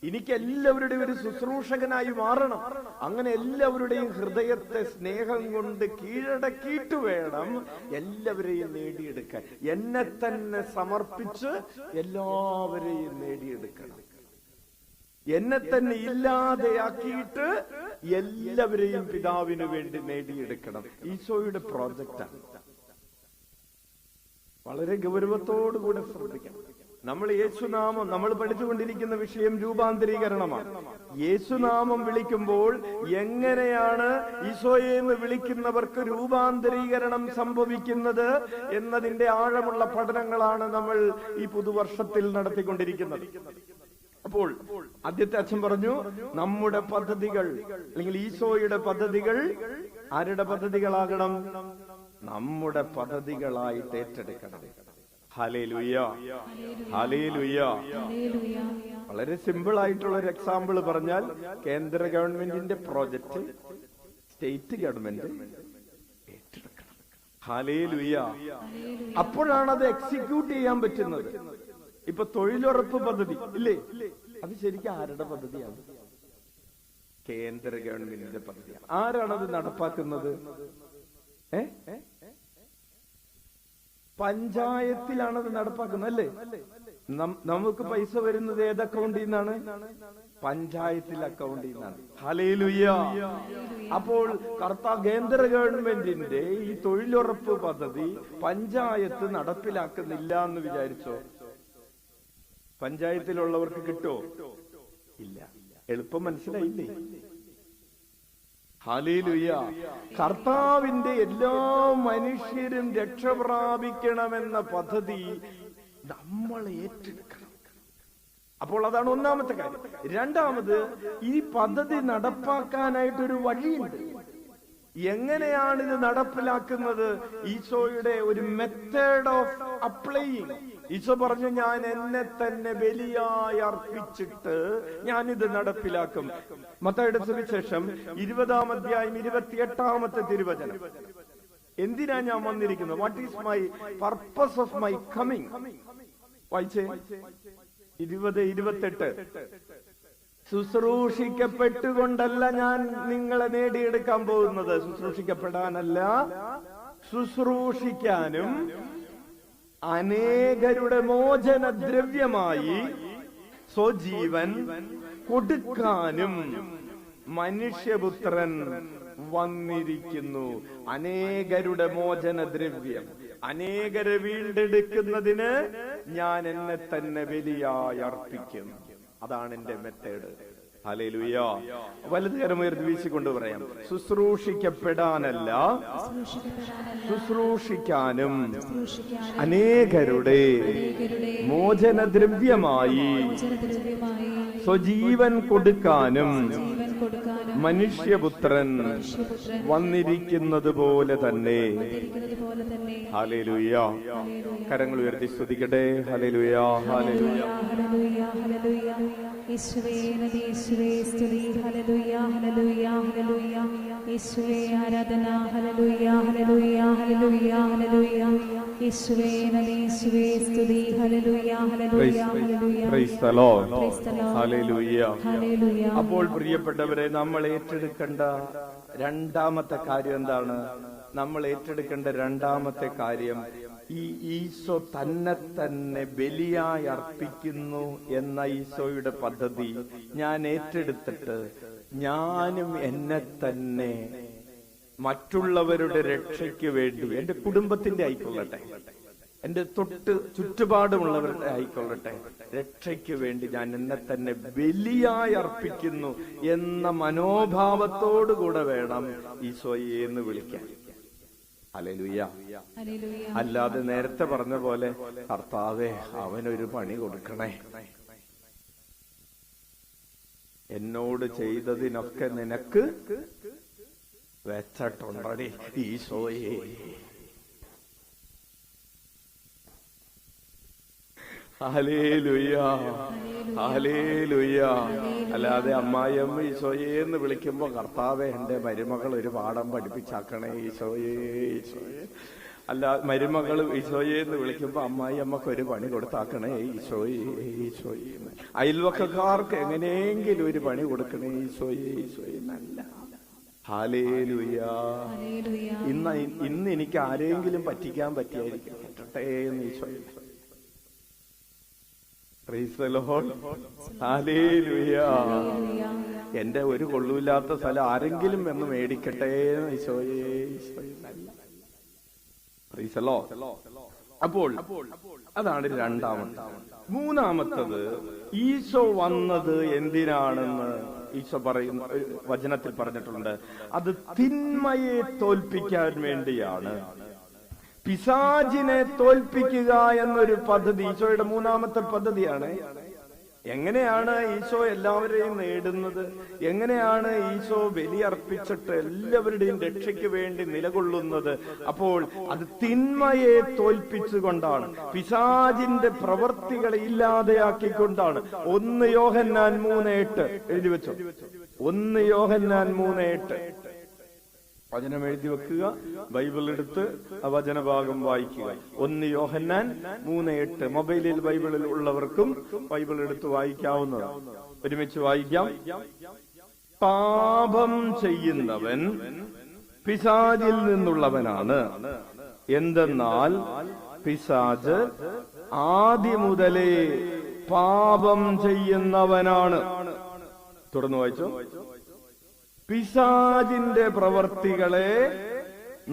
എനിക്ക് എല്ലാവരുടെയും ഒരു ശുശ്രൂഷകനായി മാറണം. അങ്ങനെ എല്ലാവരുടെയും ഹൃദയത്തെ സ്നേഹം കൊണ്ട് കീഴടക്കിയിട്ട് വേണം എല്ലാവരെയും നേടിയെടുക്കാൻ. എന്നെ തന്നെ സമർപ്പിച്ച് എല്ലാവരെയും നേടിയെടുക്കണം. എന്നെ തന്നെ ഇല്ലാതെയാക്കിയിട്ട് എല്ലാവരെയും പിതാവിന് വേണ്ടി നേടിയെടുക്കണം. ഈശോയുടെ പ്രോജക്റ്റാണ്. വളരെ ഗൗരവത്തോടുകൂടെ ശ്രദ്ധിക്കണം. നമ്മൾ യേശുനാമം, നമ്മൾ പഠിച്ചുകൊണ്ടിരിക്കുന്ന വിഷയം രൂപാന്തരീകരണമാണ്. യേശുനാമം വിളിക്കുമ്പോൾ എങ്ങനെയാണ് ഈശോയെ എന്ന് വിളിക്കുന്നവർക്ക് രൂപാന്തരീകരണം സംഭവിക്കുന്നത് എന്നതിന്റെ ആഴമുള്ള പഠനങ്ങളാണ് നമ്മൾ ഈ പുതുവർഷത്തിൽ നടത്തിക്കൊണ്ടിരിക്കുന്നത്. അപ്പോൾ ആദ്യത്തെ അച്ഛൻ പറഞ്ഞു, നമ്മുടെ പദ്ധതികൾ അല്ലെങ്കിൽ ഈശോയുടെ പദ്ധതികൾ ആരുടെ പദ്ധതികളാകണം? നമ്മുടെ പദ്ധതികളായിട്ട് ഏറ്റെടുക്കണം. Hallelujah, hallelujah. വളരെ സിമ്പിൾ ആയിട്ടുള്ള ഒരു എക്സാമ്പിൾ പറഞ്ഞാൽ, കേന്ദ്ര ഗവൺമെന്റിന്റെ പ്രോജക്റ്റ് സ്റ്റേറ്റ് ഗവൺമെന്റ് ഏറ്റെടുക്കണം. ഹല്ലേലൂയ. അപ്പോഴാണ് അത് എക്സിക്യൂട്ട് ചെയ്യാൻ പറ്റുന്നത്. ഇപ്പൊ തൊഴിലുറപ്പ് പദ്ധതി ഇല്ലേ, അത് ശരിക്കും ആരുടെ പദ്ധതിയാണ്? കേന്ദ്ര ഗവൺമെന്റിന്റെ പദ്ധതിയാണ്. ആരാണത് നടപ്പാക്കുന്നത്? പഞ്ചായത്തിലാണത് നടപ്പാക്കുന്നത് അല്ലേ? നമുക്ക് പൈസ വരുന്നത് ഏത് അക്കൗണ്ടിൽ നിന്നാണ്? പഞ്ചായത്തിൽ അക്കൗണ്ടിൽ നിന്നാണ്. ഹല്ലേലൂയ. അപ്പോൾ കേന്ദ്ര ഗവൺമെന്റിന്റെ ഈ തൊഴിലുറപ്പ് പദ്ധതി പഞ്ചായത്ത് നടപ്പിലാക്കുന്നില്ല എന്ന് വിചാരിച്ചോ? പഞ്ചായത്തിലുള്ളവർക്ക് കിട്ടോ? ഇല്ല. എളുപ്പം മനസ്സിലായില്ലേ? ഹല്ലേലൂയ. കർത്താവിന്റെ എല്ലാ മനുഷ്യരും രക്ഷ പ്രാപിക്കണമെന്ന പദ്ധതി നമ്മൾ ഏറ്റെടുക്കണം. അപ്പോൾ അതാണ് ഒന്നാമത്തെ കാര്യം. രണ്ടാമത്, ഈ പദ്ധതി നടപ്പാക്കാനായിട്ടൊരു വഴിയുണ്ട്. എങ്ങനെയാണ് ഇത് നടപ്പിലാക്കുന്നത്? ഈശോയുടെ ഒരു മെത്തേഡ് ഓഫ് അപ്ലൈയിങ്. ഈശോ പറഞ്ഞു, ഞാൻ എന്നെ തന്നെ ബലിയായി അർപ്പിച്ചിട്ട് ഞാനിത് നടപ്പിലാക്കും. മത്തായിയുടെ സുവിശേഷം 20-ാം അധ്യായം 28-ാമത്തെ തിരുവചനം. എന്തിനാ ഞാൻ വന്നിരിക്കുന്നത്? What is my purpose of my coming? വായിച്ചേ 20-28. ശുശ്രൂഷിക്കപ്പെട്ടുകൊണ്ടല്ല ഞാൻ നിങ്ങളെ നേടിയെടുക്കാൻ പോകുന്നത്. ശുശ്രൂഷിക്കപ്പെടാനല്ല, ശുശ്രൂഷിക്കാനും അനേകരുടെ മോചനദ്രവ്യമായി സ്വജീവൻ കൊടുക്കാനും മനുഷ്യപുത്രൻ വന്നിരിക്കുന്നു. അനേകരുടെ മോചനദ്രവ്യം, അനേകരെ വീണ്ടെടുക്കുന്നതിന് ഞാൻ എന്നെ തന്നെ ബലിയായി അർപ്പിക്കും. അതാണ് എന്റെ മെത്തേഡ്. ഹല്ലേലൂയ. വലതുകരം ഉയർത്തി വീശിക്കൊണ്ട് പറയാം, ശുശ്രൂഷിക്കപ്പെടാനല്ല, ശുശ്രൂഷിക്കാനും അനേകരുടെ മോചനദ്രവ്യമായി സ്വജീവൻ കൊടുക്കാനും മനുഷ്യപുത്രൻ വന്നിരിക്കുന്നത് പോലെ തന്നെ. ഹല്ലേലൂയ. കരങ്ങൾ ഉയർത്തി സ്തുതിക്കട്ടെ. ഹല്ലേലൂയ, ഹല്ലേലൂയ. യേശുവേ നന്ദി, യേശുവേ സ്തുതി. ഹല്ലേലൂയ, ഹല്ലേലൂയ, ഹല്ലേലൂയ. യേശുവേ ആരാധന. ഹല്ലേലൂയ, ഹല്ലേലൂയ, ഹല്ലേലൂയ, ഹല്ലേലൂയ. യേശുവേ നന്ദി, യേശുവേ സ്തുതി. ഹല്ലേലൂയ, ഹല്ലേലൂയ, ഹല്ലേലൂയ. Praise the Lord. ഹല്ലേലൂയ, ഹല്ലേലൂയ. അപ്പോൾ പ്രിയപ്പെട്ടവരെ, നമ്മൾ ഏറ്റെടുക്കേണ്ട രണ്ടാമത്തെ കാര്യം എന്താണ്? നമ്മൾ ഏറ്റെടുക്കേണ്ട രണ്ടാമത്തെ കാര്യം, ഈ ഈശോ തന്നെ തന്നെ ബലിയായി അർപ്പിക്കുന്നു എന്ന ഈശോയുടെ പദ്ധതി ഞാൻ ഏറ്റെടുത്തിട്ട് ഞാനും എന്നെ തന്നെ മറ്റുള്ളവരുടെ രക്ഷയ്ക്ക് വേണ്ടി, എന്റെ കുടുംബത്തിന്റെ ആയിക്കൊള്ളട്ടെ, എന്റെ ചുറ്റുപാടുമുള്ളവരുടെ ആയിക്കൊള്ളട്ടെ, രക്ഷയ്ക്ക് വേണ്ടി ഞാൻ എന്നെ തന്നെ ബലിയായി അർപ്പിക്കുന്നു എന്ന മനോഭാവത്തോടുകൂടെ വേണം ഈശോയെ എന്ന് വിളിക്കാൻ. ഹല്ലേലൂയ. ഹല്ലേലൂയ. അല്ലാതെ നേരത്തെ പറഞ്ഞ പോലെ കർത്താവേ അവനൊരു പണി കൊടുക്കണേ, എന്നോട് ചെയ്തതിനൊക്കെ നിനക്ക് വെച്ചിട്ടുണ്ടടി ഈശോയെ. Hallelujah, hallelujah. അല്ലാതെ അമ്മായിയമ്മ ഈശോയേന്ന് വിളിക്കുമ്പോ കർത്താവെ എന്റെ മരുമകൾ ഒരു പാഠം പഠിപ്പിച്ചാക്കണേ ഈശോയേ, ഈശോയെ. അല്ല, മരുമകൾ ഈശോയേന്ന് വിളിക്കുമ്പോ അമ്മായി അമ്മക്ക് ഒരു പണി കൊടുത്താക്കണേ ഈശോയെ, ഈശോയെ. അയൽവക്കക്കാർക്ക് എങ്ങനെയെങ്കിലും ഒരു പണി കൊടുക്കണേ ഈശോയെ, ഈശോയെ. നല്ല ഹല്ലേലൂയ. ഇന്ന് എനിക്ക് ആരെങ്കിലും പറ്റിക്കാൻ പറ്റിയായിരിക്കും, പറ്റട്ടെ എന്ന് ഈശോയെ. Price the Lord. ഹല്ലേലൂയ. എന്റെ ഒരു കൊള്ളൂല്ലാത്ത സ്ഥലം ആരെങ്കിലും എന്ന് മേടിക്കട്ടെ ഈശോയെ, ഈശോയെ. Price the Lord. അപ്പോൾ അതാണ് രണ്ടാമത്തെ. മൂന്നാമത്തത്, ഈശോ വന്നത് എന്തിനാണെന്ന് ഈശോ പറയുന്ന വചനത്തിൽ പറഞ്ഞിട്ടുണ്ട്. അത് തിന്മയെ തോൽപ്പിക്കാൻ വേണ്ടിയാണ്. പിശാചിനെ തോൽപ്പിക്കുക എന്നൊരു പദ്ധതി ഈശോയുടെ മൂന്നാമത്തെ പദ്ധതിയാണ്. എങ്ങനെയാണ് ഈശോ എല്ലാവരെയും നേടുന്നത്? എങ്ങനെയാണ് ഈശോ ബലിയർപ്പിച്ചിട്ട് എല്ലാവരുടെയും രക്ഷയ്ക്ക് വേണ്ടി നിലകൊള്ളുന്നത്? അപ്പോൾ അത് തിന്മയെ തോൽപ്പിച്ചുകൊണ്ടാണ്, പിശാചിന്റെ പ്രവർത്തികളെ ഇല്ലാതെയാക്കിക്കൊണ്ടാണ്. 1 യോഹന്നാൻ 3:8 എഴുതി വെച്ചോ. 1 യോഹന്നാൻ 3:8 വചനം എഴുതി വെക്കുക, ബൈബിൾ എടുത്ത് ആ വചനഭാഗം വായിക്കുക. 1 യോഹന്നാൻ 3:8. മൊബൈലിൽ ബൈബിളിൽ ഉള്ളവർക്കും ബൈബിൾ എടുത്ത് വായിക്കാവുന്നതാണ്. ഒരുമിച്ച് വായിക്കാം. പാപം ചെയ്യുന്നവൻ പിശാചിൽ നിന്നുള്ളവനാണ്, എന്തെന്നാൽ പിശാച് ആദ്യം മുതലേ പാപം ചെയ്യുന്നവനാണ്. തുടർന്ന് വായിച്ചോ. പിശാചിന്റെ പ്രവർത്തികളെ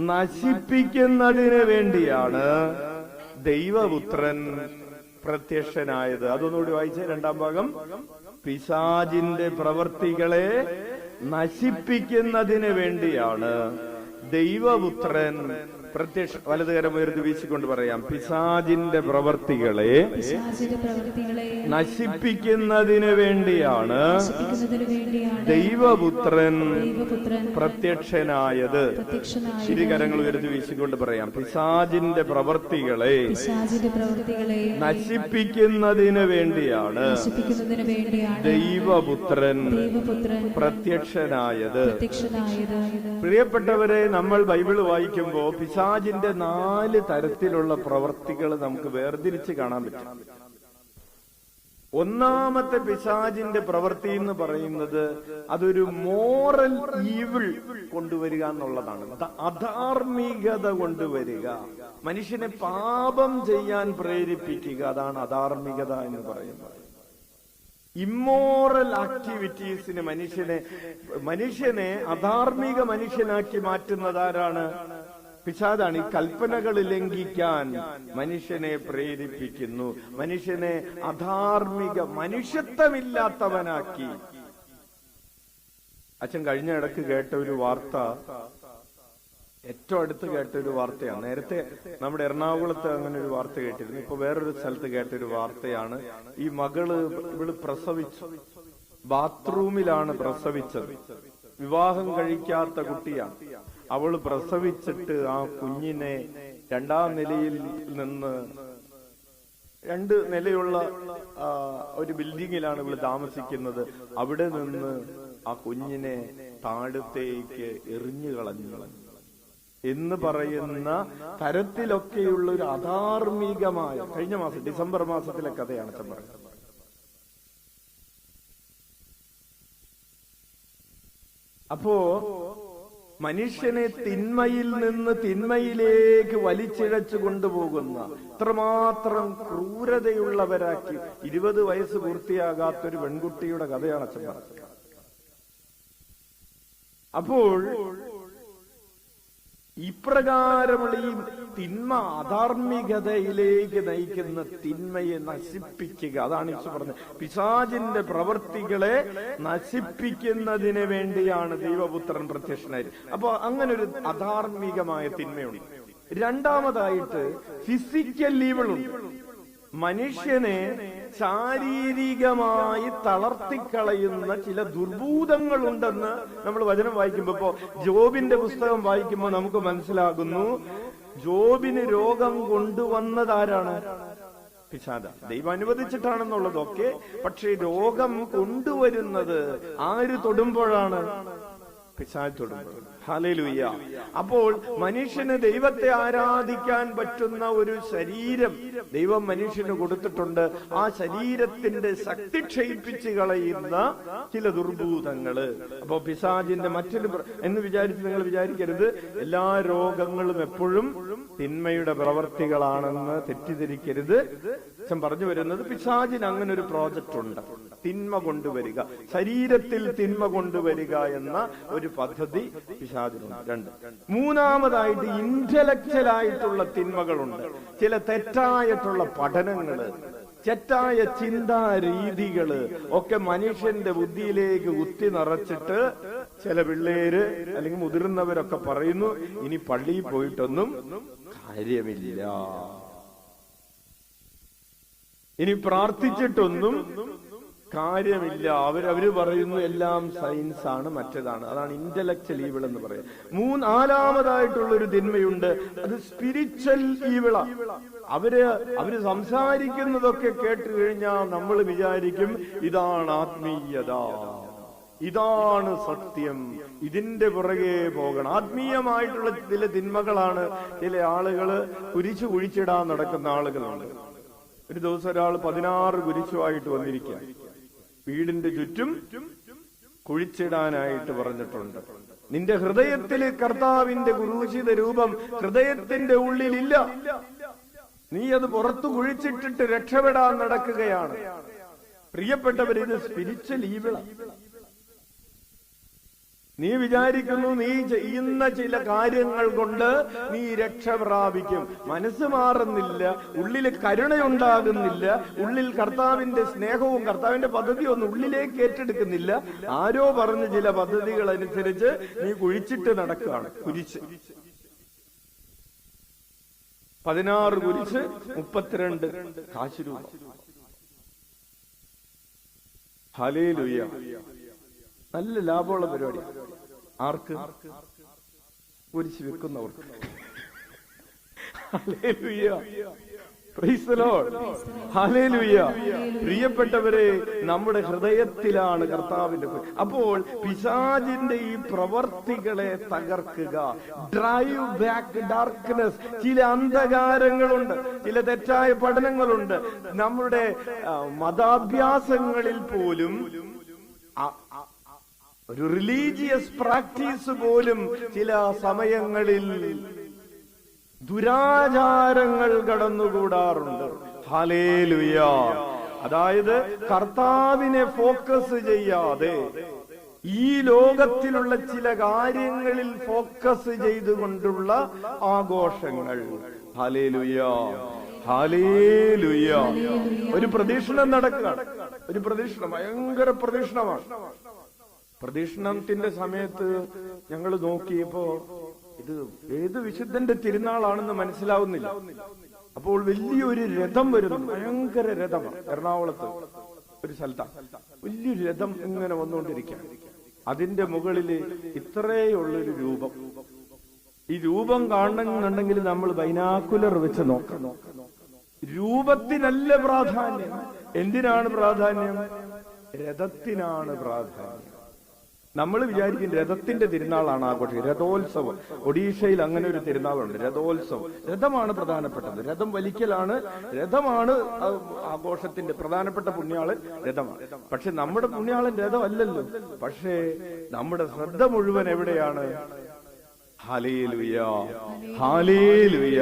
നശിപ്പിക്കുന്നതിന് വേണ്ടിയാണ് ദൈവപുത്രൻ പ്രത്യക്ഷനായത്. അതൊന്നുകൂടി വായിച്ചേ, രണ്ടാം ഭാഗം. പിശാചിന്റെ പ്രവർത്തികളെ നശിപ്പിക്കുന്നതിന് വേണ്ടിയാണ് ദൈവപുത്രൻ പ്രത്യക്ഷ. വലതുകരം ഉയർത്തി വീശിക്കൊണ്ട് പറയാം. പിശാചിന്റെ പ്രവർത്തികളെ നശിപ്പിക്കുന്നതിന് വേണ്ടിയാണ് ദൈവപുത്രൻ പ്രത്യക്ഷനായത്. ഇരുകരങ്ങൾ ഉയർത്തി വീശിക്കൊണ്ട് പറയാം. പിശാചിന്റെ പ്രവർത്തികളെ നശിപ്പിക്കുന്നതിന് വേണ്ടിയാണ് ദൈവപുത്രൻ പ്രത്യക്ഷനായത്. പ്രിയപ്പെട്ടവരെ, നമ്മൾ ബൈബിള് വായിക്കുമ്പോ പിശാചിന്റെ 4 തരത്തിലുള്ള പ്രവർത്തികൾ നമുക്ക് വേർതിരിച്ച് കാണാൻ പറ്റും. ഒന്നാമത്തെ പിശാചിന്റെ പ്രവൃത്തി എന്ന് പറയുന്നത് അതൊരു മോറൽ ഈവിൾ കൊണ്ടുവരിക എന്നുള്ളതാണ്. അധാർമികത കൊണ്ടുവരിക, മനുഷ്യനെ പാപം ചെയ്യാൻ പ്രേരിപ്പിക്കുക. അതാണ് അധാർമികത എന്ന് പറയുന്നത്. ഇമ്മോറൽ ആക്ടിവിറ്റീസിന് മനുഷ്യനെ അധാർമിക മനുഷ്യനാക്കി മാറ്റുന്നത് ആരാണ്? പിശാചാണ്. ഈ കൽപ്പനകൾ ലംഘിക്കാൻ മനുഷ്യനെ പ്രേരിപ്പിക്കുന്നു, മനുഷ്യനെ അധാർമിക മനുഷ്യത്വമില്ലാത്തവനാക്കി. അച്ഛൻ കഴിഞ്ഞ ഇടക്ക് കേട്ട ഒരു വാർത്ത, ഏറ്റവും അടുത്ത് കേട്ട ഒരു വാർത്തയാണ്. നേരത്തെ നമ്മുടെ എറണാകുളത്ത് അങ്ങനെ ഒരു വാർത്ത കേട്ടിരുന്നു. ഇപ്പൊ വേറൊരു സ്ഥലത്ത് കേട്ടൊരു വാർത്തയാണ്. ഈ ഇവള് പ്രസവിച്ചു, ബാത്റൂമിലാണ് പ്രസവിച്ചത്. വിവാഹം കഴിക്കാത്ത കുട്ടിയാണ്. അവള് പ്രസവിച്ചിട്ട് ആ കുഞ്ഞിനെ 2ാം നിലയിൽ നിന്ന്, 2 നിലയുള്ള ഒരു ബിൽഡിങ്ങിലാണ് ഇവള് താമസിക്കുന്നത്. അവിടെ നിന്ന് ആ കുഞ്ഞിനെ താഴത്തേക്ക് എറിഞ്ഞു കളഞ്ഞു എന്ന് പറയുന്ന തരത്തിലൊക്കെയുള്ള ഒരു അധാർമികമായ, കഴിഞ്ഞ മാസം ഡിസംബർ മാസത്തിലെ കഥയാണ് അച്ഛൻ പറഞ്ഞത്. അപ്പോ മനുഷ്യനെ തിന്മയിൽ നിന്ന് തിന്മയിലേക്ക് വലിച്ചിഴച്ചു കൊണ്ടുപോകുന്ന, ഇത്രമാത്രം ക്രൂരതയുള്ളവരാക്കി 20 വയസ്സ് പൂർത്തിയാകാത്തൊരു പെൺകുട്ടിയുടെ കഥയാണ് അച്ഛൻ പറഞ്ഞത്. അപ്പോൾ ഇപ്രകാരമുള്ള ഈ തിന്മ അധാർമികതയിലേക്ക് നയിക്കുന്ന തിന്മയെ നശിപ്പിക്കുക. അതാണ് ഈശോ പറഞ്ഞത്. പിശാചിന്റെ പ്രവൃത്തികളെ നശിപ്പിക്കുന്നതിന് വേണ്ടിയാണ് ദൈവപുത്രൻ പ്രത്യക്ഷനായത്. അപ്പൊ അങ്ങനെ ഒരു അധാർമികമായ തിന്മയുണ്ട്. രണ്ടാമതായിട്ട് ഫിസിക്കൽ ഈവിളുണ്ട്. മനുഷ്യനെ ശാരീരികമായി തളർത്തിക്കളയുന്ന ചില ദുർഭൂതങ്ങളുണ്ടെന്ന് നമ്മൾ വചനം വായിക്കുമ്പോ, ഇപ്പോ ജോബിന്റെ പുസ്തകം വായിക്കുമ്പോൾ നമുക്ക് മനസ്സിലാകുന്നു, ജോബിന് രോഗം കൊണ്ടുവന്നതാരാണ്? പിശാച. ദൈവം അനുവദിച്ചിട്ടാണെന്നുള്ളതൊക്കെ, പക്ഷെ രോഗം കൊണ്ടുവരുന്നത് ആര് തൊടുമ്പോഴാണ്? പിശാച് തൊടുമ്പോൾ. ഹല്ലേലൂയ. അപ്പോൾ മനുഷ്യന് ദൈവത്തെ ആരാധിക്കാൻ പറ്റുന്ന ഒരു ശരീരം ദൈവം മനുഷ്യന് കൊടുത്തിട്ടുണ്ട്. ആ ശരീരത്തിന്റെ ശക്തി ക്ഷയിപ്പിച്ച് കളയുന്ന ചില ദുർഭൂതങ്ങള്. അപ്പോ പിശാചിന്റെ മറ്റൊരു എന്ന് വിചാരിച്ച് നിങ്ങൾ വിചാരിക്കരുത് എല്ലാ രോഗങ്ങളും എപ്പോഴും തിന്മയുടെ പ്രവർത്തികളാണെന്ന് തെറ്റിദ്ധരിക്കരുത്. പറഞ്ഞു വരുന്നത്, പിശാചിന് അങ്ങനെ ഒരു പ്രോജക്റ്റ് ഉണ്ട്, തിന്മ കൊണ്ടുവരിക, ശരീരത്തിൽ തിന്മ കൊണ്ടുവരിക എന്ന ഒരു പദ്ധതി പിശാചിനുണ്ട്. രണ്ട്, മൂന്നാമതായിട്ട് ഇന്റലക്ച്വൽ ആയിട്ടുള്ള തിന്മകളുണ്ട്. ചില തെറ്റായിട്ടുള്ള പഠനങ്ങള്, തെറ്റായ ചിന്താ രീതികള് ഒക്കെ മനുഷ്യന്റെ ബുദ്ധിയിലേക്ക് കുത്തി നിറച്ചിട്ട് ചില പിള്ളേര് അല്ലെങ്കിൽ മുതിർന്നവരൊക്കെ പറയുന്നു, ഇനി പള്ളിയിൽ പോയിട്ടൊന്നും കാര്യമില്ല, ഇനി പ്രാർത്ഥിച്ചിട്ടൊന്നും കാര്യമില്ല. അവര് പറയുന്നു എല്ലാം സയൻസ് ആണ്, മറ്റേതാണ്. അതാണ് ഇന്റലക്ച്വൽ ഈവിൾ എന്ന് പറയുന്നത്. നാലാമതായിട്ടുള്ളൊരു തിന്മയുണ്ട്, അത് സ്പിരിച്വൽ ഈവിള. അവര് സംസാരിക്കുന്നതൊക്കെ കേട്ട് കഴിഞ്ഞാൽ നമ്മൾ വിചാരിക്കും ഇതാണ് ആത്മീയത, ഇതാണ് സത്യം, ഇതിന്റെ പുറകെ പോകണം. ആത്മീയമായിട്ടുള്ള ചില തിന്മകളാണ് ചില ആളുകള് കുരിശു കുഴിച്ചിടാൻ നടക്കുന്ന ആളുകളുണ്ട്. ഒരു ദിവസം ഒരാൾ 16 കുരിശുമായിട്ട് വന്നിരിക്കുക, വീടിന്റെ ചുറ്റും കുഴിച്ചിടാനായിട്ട് പറഞ്ഞിട്ടുണ്ട്. നിന്റെ ഹൃദയത്തിൽ കർത്താവിന്റെ ക്രൂശിത രൂപം ഹൃദയത്തിന്റെ ഉള്ളിലില്ല, നീ അത് പുറത്തു കുഴിച്ചിട്ടിട്ട് രക്ഷപ്പെടാൻ നടക്കുകയാണ്. പ്രിയപ്പെട്ടവർ, ഇത് സ്പിരിച്വൽ ഈവിള. നീ വിചാരിക്കുന്നു നീ ചെയ്യുന്ന ചില കാര്യങ്ങൾ കൊണ്ട് നീ രക്ഷ പ്രാപിക്കും. മനസ്സ് മാറുന്നില്ല, ഉള്ളിൽ കരുണയുണ്ടാകുന്നില്ല, ഉള്ളിൽ കർത്താവിന്റെ സ്നേഹവും കർത്താവിന്റെ പദ്ധതിയൊന്നും ഉള്ളിലേക്ക് ഏറ്റെടുക്കുന്നില്ല. ആരോ പറഞ്ഞ ചില പദ്ധതികൾ അനുസരിച്ച് നീ കുഴിച്ചിട്ട് നടക്കുകയാണ്. കുരിശ് 16 കുരിശ് 32 കാശ് രൂപ. ഹല്ലേലൂയ. നല്ല ലാഭമുള്ള പരിപാടി. ആർക്ക്? കുരിശ് വെക്കുന്നവർക്ക്. Hallelujah. Praise the Lord. Hallelujah. പ്രിയപ്പെട്ടവരെ, നമ്മുടെ ഹൃദയത്തിലാണ് കർത്താവിന്റെ. അപ്പോൾ പിശാചിന്റെ ഈ പ്രവർത്തികളെ തകർക്കുക, ഡ്രൈവ് ബാക്ക് ഡാർക്ക്നെസ്. ചില അന്ധകാരങ്ങളുണ്ട്, ചില തെറ്റായ പഠനങ്ങളുണ്ട്. നമ്മുടെ മതാഭ്യാസങ്ങളിൽ പോലും ഒരു റിലീജിയസ് പ്രാക്ടീസ് പോലും ചില സമയങ്ങളിൽ ദുരാചാരങ്ങൾ കടന്നുകൂടാറുണ്ട്. ഹല്ലേലൂയ. അതായത് കർത്താവിനെ ഫോക്കസ് ചെയ്യാതെ ഈ ലോകത്തിലുള്ള ചില കാര്യങ്ങളിൽ ഫോക്കസ് ചെയ്തുകൊണ്ടുള്ള ആഘോഷങ്ങൾ. ഹല്ലേലൂയ. ഹല്ലേലൂയ. ഒരു പ്രദക്ഷിണം നടക്കുകയാണ്. ഒരു പ്രദക്ഷിണം, ഭയങ്കര പ്രദക്ഷിണമാണ്. പ്രദക്ഷിണത്തിന്റെ സമയത്ത് ഞങ്ങൾ നോക്കിയപ്പോ ഇത് ഏത് വിശുദ്ധന്റെ തിരുനാളാണെന്ന് മനസ്സിലാവുന്നില്ല. അപ്പോൾ വലിയൊരു രഥം വരുന്നു, ഭയങ്കര രഥമാണ്. എറണാകുളത്ത് ഒരു സ്ഥലത്താണ് വലിയൊരു രഥം ഇങ്ങനെ വന്നുകൊണ്ടിരിക്കുകയാണ്. അതിന്റെ മുകളില് ഇത്രയുള്ളൊരു രൂപം. ഈ രൂപം കാണണമെന്നുണ്ടെങ്കിൽ നമ്മൾ ബൈനാക്കുലർ വെച്ച് നോക്കണം. രൂപത്തിനല്ല പ്രാധാന്യം. എന്തിനാണ് പ്രാധാന്യം? രഥത്തിനാണ് പ്രാധാന്യം. നമ്മൾ വിചാരിക്കും രഥത്തിന്റെ തിരുനാളാണ് ആഘോഷിക്കുക, രഥോത്സവം. ഒഡീഷയിൽ അങ്ങനെ ഒരു തിരുനാളുണ്ട്, രഥോത്സവം. രഥമാണ് പ്രധാനപ്പെട്ടത്, രഥം വലിക്കലാണ്, രഥമാണ് ആഘോഷത്തിന്റെ പ്രധാനപ്പെട്ട പുണ്യാളൻ രഥമാണ്. പക്ഷെ നമ്മുടെ പുണ്യാളൻ രഥമല്ലല്ലോ. പക്ഷേ നമ്മുടെ ശ്രദ്ധ മുഴുവൻ എവിടെയാണ്? ഹല്ലേലൂയ. ഹല്ലേലൂയ.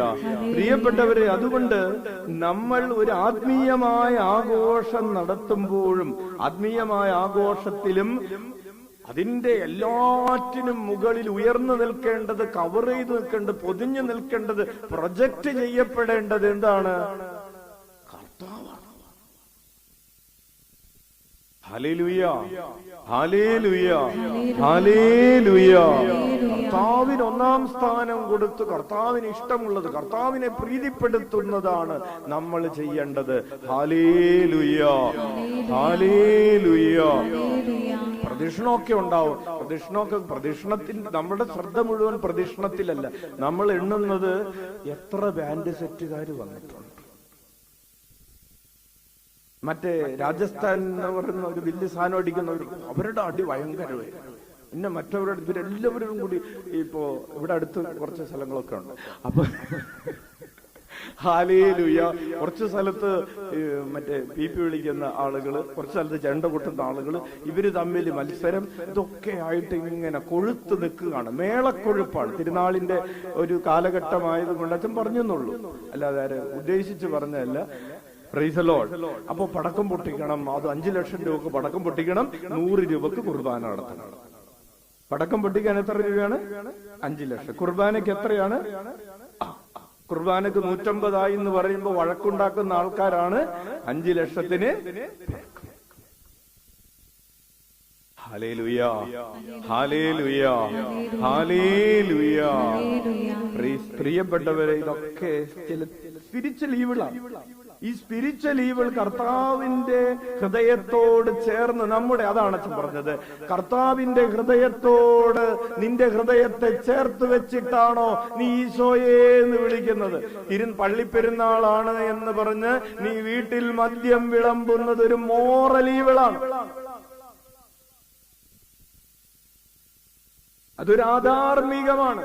പ്രിയപ്പെട്ടവരെ, അതുകൊണ്ട് നമ്മൾ ഒരു ആത്മീയമായ ആഘോഷം നടത്തുമ്പോഴും ആത്മീയമായ ആഘോഷത്തിലും അതിന്റെ എല്ലാറ്റിനും മുകളിൽ ഉയർന്നു നിൽക്കേണ്ടത്, കവർ ചെയ്ത് നിൽക്കേണ്ടത്, പൊതിഞ്ഞു നിൽക്കേണ്ടത്, പ്രൊജക്ട് ചെയ്യപ്പെടേണ്ടത് എന്താണ്? കർത്താവാണ്. ഹല്ലേലൂയ, ഹല്ലേലൂയ, ഹല്ലേലൂയ. കർത്താവിന് ഒന്നാം സ്ഥാനം കൊടുത്ത് കർത്താവിന് ഇഷ്ടമുള്ളത്, കർത്താവിനെ പ്രീതിപ്പെടുത്തുന്നതാണ് നമ്മൾ ചെയ്യേണ്ടത്. Hallelujah, hallelujah. പ്രദക്ഷിണമൊക്കെ ഉണ്ടാവും. പ്രദക്ഷിണത്തിന്റെ നമ്മുടെ ശ്രദ്ധ മുഴുവൻ പ്രദക്ഷിണത്തിലല്ല. നമ്മൾ എണ്ണുന്നത് എത്ര ബാൻഡ് സെറ്റുകാർ വന്നിട്ടുണ്ട്. മറ്റേ രാജസ്ഥാൻ എന്ന് പറയുന്ന ഒരു വലിയ സാധനം അടിക്കുന്നവർ, അവരുടെ അടി ഭയങ്കരമായി. പിന്നെ മറ്റവരുടെ ഇവരെല്ലാവരും കൂടി ഇപ്പോ ഇവിടെ അടുത്ത് കുറച്ച് സ്ഥലങ്ങളൊക്കെ ഉണ്ട്. അപ്പൊ ഹല്ലേലൂയ. കുറച്ച് സ്ഥലത്ത് മറ്റേ പി വിളിക്കുന്ന ആളുകള്, കുറച്ച് സ്ഥലത്ത് ചെണ്ട കൊട്ടുന്ന ആളുകള്, ഇവര് തമ്മിൽ മത്സരം, ഇതൊക്കെ ആയിട്ട് ഇങ്ങനെ കൊഴുത്ത് നിൽക്കുകയാണ്. മേളക്കൊഴുപ്പാണ്. തിരുനാളിന്റെ ഒരു കാലഘട്ടമായതുകൊണ്ട് അച്ഛൻ പറഞ്ഞെന്നുള്ളൂ, അല്ലാതെ ആര് ഉദ്ദേശിച്ച് പറഞ്ഞതല്ല. Price the Lord. അപ്പൊ പടക്കം പൊട്ടിക്കണം. അത് 5 ലക്ഷം രൂപക്ക് പടക്കം പൊട്ടിക്കണം, 100 രൂപക്ക് കുർബാന നടത്തണം. പടക്കം പൊട്ടിക്കാൻ എത്ര രൂപയാണ്? 5 ലക്ഷം. കുർബാനയ്ക്ക് എത്രയാണ്? കുർബാനക്ക് 150 എന്ന് പറയുമ്പോൾ വഴക്കുണ്ടാക്കുന്ന ആൾക്കാരാണ് 5 ലക്ഷത്തിന്. ഹല്ലേലൂയ, ഹല്ലേലൂയ, ഹല്ലേലൂയ. പ്രിയപ്പെട്ടവരെ, ഇതൊക്കെ ചില സ്പിരിച്വൽ ഈവിളാണ്. ഈ സ്പിരിച്വൽ ഈവിൾ കർത്താവിന്റെ ഹൃദയത്തോട് ചേർന്ന് നമ്മുടെ, അതാണ് അച്ഛൻ പറഞ്ഞത്, കർത്താവിന്റെ ഹൃദയത്തോട് നിന്റെ ഹൃദയത്തെ ചേർത്ത് വെച്ചിട്ടാണോ നീ ഈശോയെ എന്ന് വിളിക്കുന്നത്? പള്ളിപ്പെരുന്നാളാണ് എന്ന് പറഞ്ഞ് നീ വീട്ടിൽ മദ്യം വിളമ്പുന്നത് ഒരു മോറൽ ഈവിളാണ്. അതൊരു ആധാർമികമാണ്,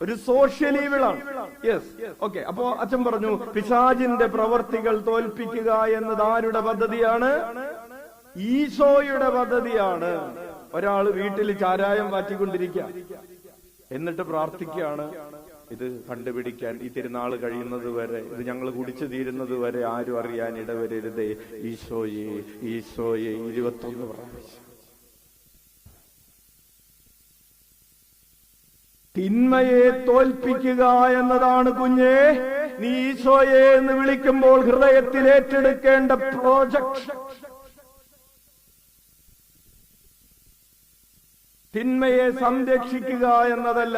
ഒരു സോഷ്യൽ ഈവിളാണ്. Yes, okay. അപ്പോ അച്ഛൻ പറഞ്ഞു പിശാചിന്റെ പ്രവർത്തികൾ തോൽപ്പിക്കുക എന്നത് ആരുടെ പദ്ധതിയാണ്? ഈശോയുടെ പദ്ധതിയാണ്. ഒരാള് വീട്ടിൽ ചാരായം വാറ്റിക്കൊണ്ടിരിക്കുക, എന്നിട്ട് പ്രാർത്ഥിക്കുകയാണ്, ഇത് കണ്ടുപിടിക്കാൻ ഈ തിരുനാൾ കഴിയുന്നത് വരെ, ഇത് ഞങ്ങൾ കുടിച്ചു തീരുന്നത് വരെ ആരും അറിയാൻ ഇടവരരുതേ ഈശോയെ, ഈശോയെ 21 പ്രാവശ്യം. തിന്മയെ തോൽപ്പിക്കുക എന്നതാണ് കുഞ്ഞേ നീ ഈശോയെ എന്ന് വിളിക്കുമ്പോൾ ഹൃദയത്തിൽ ഏറ്റെടുക്കേണ്ട പ്രോജക്ട്. തിന്മയെ സംരക്ഷിക്കുക എന്നതല്ല.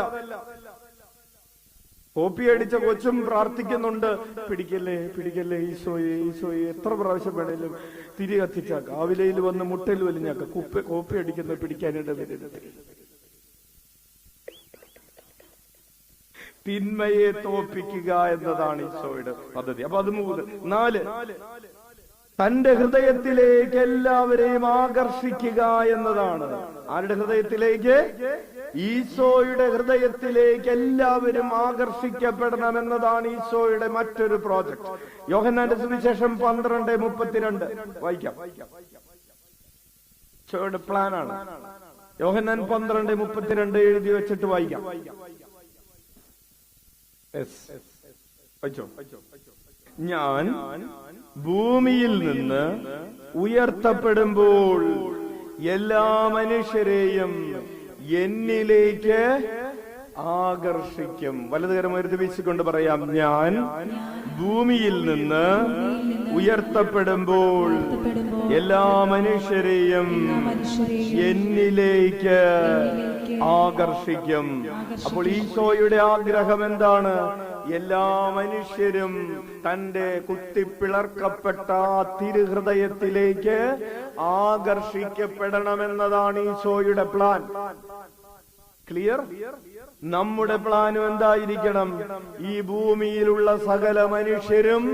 കോപ്പിയടിച്ച കൊച്ചും പ്രാർത്ഥിക്കുന്നുണ്ട്, പിടിക്കല്ലേ പിടിക്കല്ലേ ഈശോയെ, ഈശോയെ. എത്ര പ്രാവശ്യം വേണേലും തിരി കത്തിച്ചാക്ക, കാവിലയിൽ വന്ന് മുട്ടയിൽ വലിഞ്ഞാക്ക, കോപ്പി അടിക്കുന്ന പിടിക്കാനിട വരരുത്. തിന്മയെ തോൽപ്പിക്കുക എന്നതാണ് ഈശോയുടെ പദ്ധതി. അപ്പൊ അത് 3. 4, തന്റെ ഹൃദയത്തിലേക്ക് എല്ലാവരെയും ആകർഷിക്കുക എന്നതാണ്. ആരുടെ ഹൃദയത്തിലേക്ക്? ഈശോയുടെ ഹൃദയത്തിലേക്ക് എല്ലാവരും ആകർഷിക്കപ്പെടണം എന്നതാണ് ഈശോയുടെ മറ്റൊരു പ്രോജക്ട്. യോഹന്നാന്റെ സുവിശേഷം 12:32 വായിക്കാം. ഈശോയുടെ പ്ലാനാണ്. യോഹന്നാൻ 12:32 എഴുതി വെച്ചിട്ട് വായിക്കാം. ഞാൻ ഭൂമിയിൽ നിന്ന് ഉയർത്തപ്പെടുമ്പോൾ എല്ലാ മനുഷ്യരെയും എന്നിലേക്ക് ആകർഷിക്കും. വലതുകരം ഉയർത്തി വീശിക്കൊണ്ട് പറയാം, ഞാൻ ഭൂമിയിൽ നിന്ന് ഉയർത്തപ്പെടുമ്പോൾ എല്ലാ മനുഷ്യരെയും എന്നിലേക്ക് ആകർഷിക്കും. അപ്പോൾ ഈശോയുടെ ആഗ്രഹം എന്താണ്? എല്ലാ മനുഷ്യരും തന്റെ കുത്തിപ്പിളർക്കപ്പെട്ട തിരുഹൃദയത്തിലേക്ക് ആകർഷിക്കപ്പെടണമെന്നതാണ് ഈശോയുടെ പ്ലാൻ. ക്ലിയർ? നമ്മുടെ പ്ലാനും എന്തായിരിക്കണം? ഈ ഭൂമിയിലുള്ള സകല മനുഷ്യരും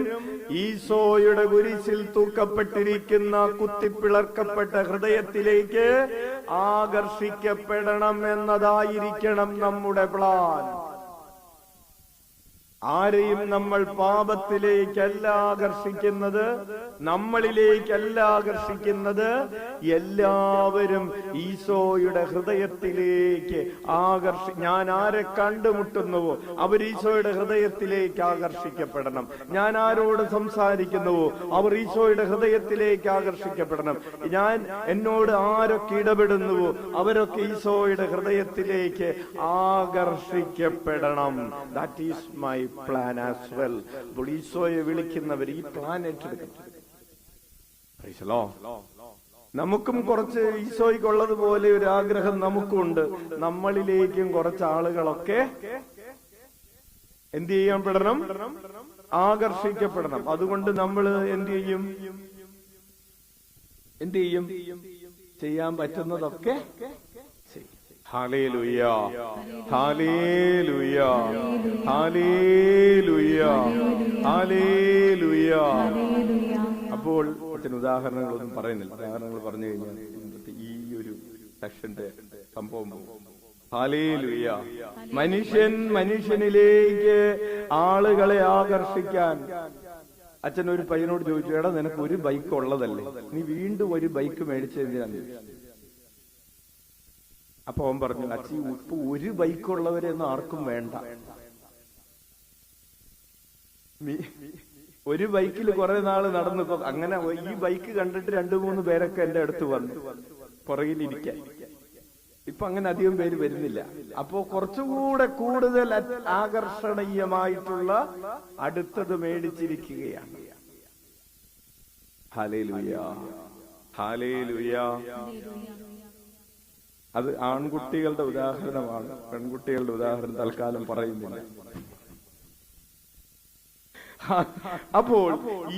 ഈശോയുടെ കുരിശിൽ തൂക്കപ്പെട്ടിരിക്കുന്ന കുത്തിപ്പിളർക്കപ്പെട്ട ഹൃദയത്തിലേക്ക് ആകർഷിക്കപ്പെടണം എന്നതായിരിക്കണം നമ്മുടെ പ്ലാൻ. ആരെയും നമ്മൾ പാപത്തിലേക്കല്ല ആകർഷിക്കുന്നത്, നമ്മളിലേക്കല്ല ആകർഷിക്കുന്നത്. എല്ലാവരും ഈശോയുടെ ഹൃദയത്തിലേക്ക് ഞാൻ ആരെ കണ്ടുമുട്ടുന്നുവോ അവർ ഈശോയുടെ ഹൃദയത്തിലേക്ക് ആകർഷിക്കപ്പെടണം. ഞാൻ ആരോട് സംസാരിക്കുന്നുവോ അവർ ഈശോയുടെ ഹൃദയത്തിലേക്ക് ആകർഷിക്കപ്പെടണം. എന്നോട് ആരൊക്കെ ഇടപെടുന്നുവോ അവരൊക്കെ ഈശോയുടെ ഹൃദയത്തിലേക്ക് ആകർഷിക്കപ്പെടണം. That is my plan as well. അപ്പോൾ ഈശോയെ വിളിക്കുന്നവർ ഈ പ്ലാൻ ഏറ്റെടുക്കും. നമുക്കും കുറച്ച് ഈശോയ്ക്കുള്ളതുപോലെ ഒരു ആഗ്രഹം നമുക്കുണ്ട്. നമ്മളിലേക്കും കുറച്ച് ആളുകളൊക്കെ എന്ത് ചെയ്യപ്പെടണം? ആകർഷിക്കപ്പെടണം. അതുകൊണ്ട് നമ്മൾ എന്ത് ചെയ്യും? ചെയ്യാൻ പറ്റുന്നതൊക്കെ ഹല്ലേലൂയ, ഹല്ലേലൂയ, ഹല്ലേലൂയ, ഹല്ലേലൂയ. അപ്പോൾ അച്ഛൻ ഉദാഹരണങ്ങളൊന്നും പറയുന്നില്ല. ഉദാഹരണങ്ങൾ പറഞ്ഞു കഴിഞ്ഞാൽ ഈ ഒരു സെക്ഷന്റെ സംഭവം ഹല്ലേലൂയ. മനുഷ്യനിലേക്ക് ആളുകളെ ആകർഷിക്കാൻ അച്ഛൻ ഒരു പയ്യനോട് ചോദിച്ചു, എടാ നിനക്ക് ഒരു ബൈക്ക് ഉള്ളതല്ലേ, നീ വീണ്ടും ഒരു ബൈക്ക് മേടിച്ചെന്തിനാന്ന് ചോദിച്ചു. അപ്പൊ അവൻ പറഞ്ഞു, അച്ഛൻ ഇപ്പൊ ഒരു ബൈക്കുള്ളവരെയൊന്നും ആർക്കും വേണ്ട. ഒരു ബൈക്കിൽ കുറെ നാള് നടന്നു. അങ്ങനെ ഈ ബൈക്ക് കണ്ടിട്ട് 2-3 പേരൊക്കെ എന്റെ അടുത്ത് വന്നു പുറകിലിരിക്കാൻ. ഇപ്പൊ അങ്ങനെ അധികം പേര് വരുന്നില്ല. അപ്പോ കുറച്ചുകൂടെ കൂടുതൽ ആകർഷണീയമായിട്ടുള്ള അടുത്തത് മേടിച്ചിരിക്കുകയാണ്. Hallelujah, hallelujah. അത് ആൺകുട്ടികളുടെ ഉദാഹരണമാണ്. പെൺകുട്ടികളുടെ ഉദാഹരണം തൽക്കാലം പറയുന്നില്ല. അപ്പോൾ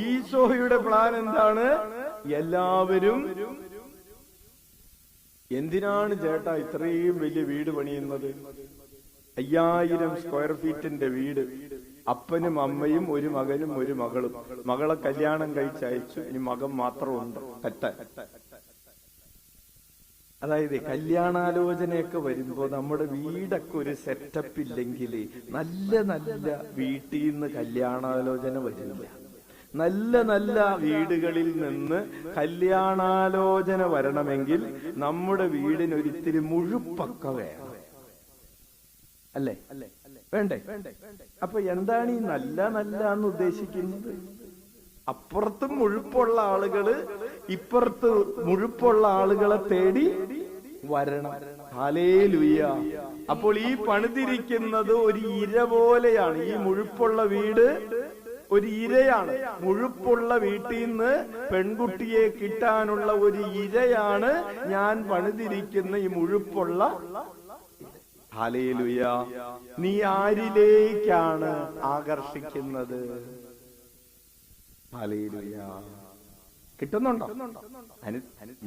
ഈശോയുടെ പ്ലാൻ എന്താണ്? എല്ലാവരും എന്തിനാണ് ചേട്ടാ ഇത്രയും വലിയ വീട് പണിയുന്നത്? 5000 സ്ക്വയർ ഫീറ്റിന്റെ വീട്. അപ്പനും അമ്മയും ഒരു മകനും ഒരു മകളും. മകളെ കല്യാണം കഴിച്ചയച്ചു. ഇനി മകൻ മാത്രമുണ്ട്. അതായത് കല്യാണാലോചനയൊക്കെ വരുമ്പോ നമ്മുടെ വീടൊക്കെ ഒരു സെറ്റപ്പ് ഇല്ലെങ്കിൽ നല്ല നല്ല വീട്ടിൽ നിന്ന് കല്യാണാലോചന വരില്ല. നല്ല നല്ല വീടുകളിൽ നിന്ന് കല്യാണാലോചന വരണമെങ്കിൽ നമ്മുടെ വീടിനൊരിത്തിരി മുഴുപ്പൊക്കെ വേണം, അല്ലേ? വേണ്ടേ? അപ്പൊ എന്താണ് ഈ നല്ല നല്ല എന്ന് ഉദ്ദേശിക്കുന്നത്? അപ്പുറത്തും മുഴുപ്പുള്ള ആളുകള് ഇപ്പുറത്ത് മുഴുപ്പുള്ള ആളുകളെ തേടി വരണം. ഹല്ലേലൂയ. അപ്പോൾ ഈ പണിതിരിക്കുന്നത് ഒരു ഇര പോലെയാണ്. ഈ മുഴുപ്പുള്ള വീട് ഒരു ഇരയാണ്. മുഴുപ്പുള്ള വീട്ടിൽ നിന്ന് പെൺകുട്ടിയെ കിട്ടാനുള്ള ഒരു ഇരയാണ് ഞാൻ പണിതിരിക്കുന്ന ഈ മുഴുപ്പുള്ള. ഹല്ലേലൂയ. നീ ആരിലേക്കാണ് ആകർഷിക്കുന്നത്? ഹല്ലേലൂയ. കിട്ടുന്നുണ്ടോ?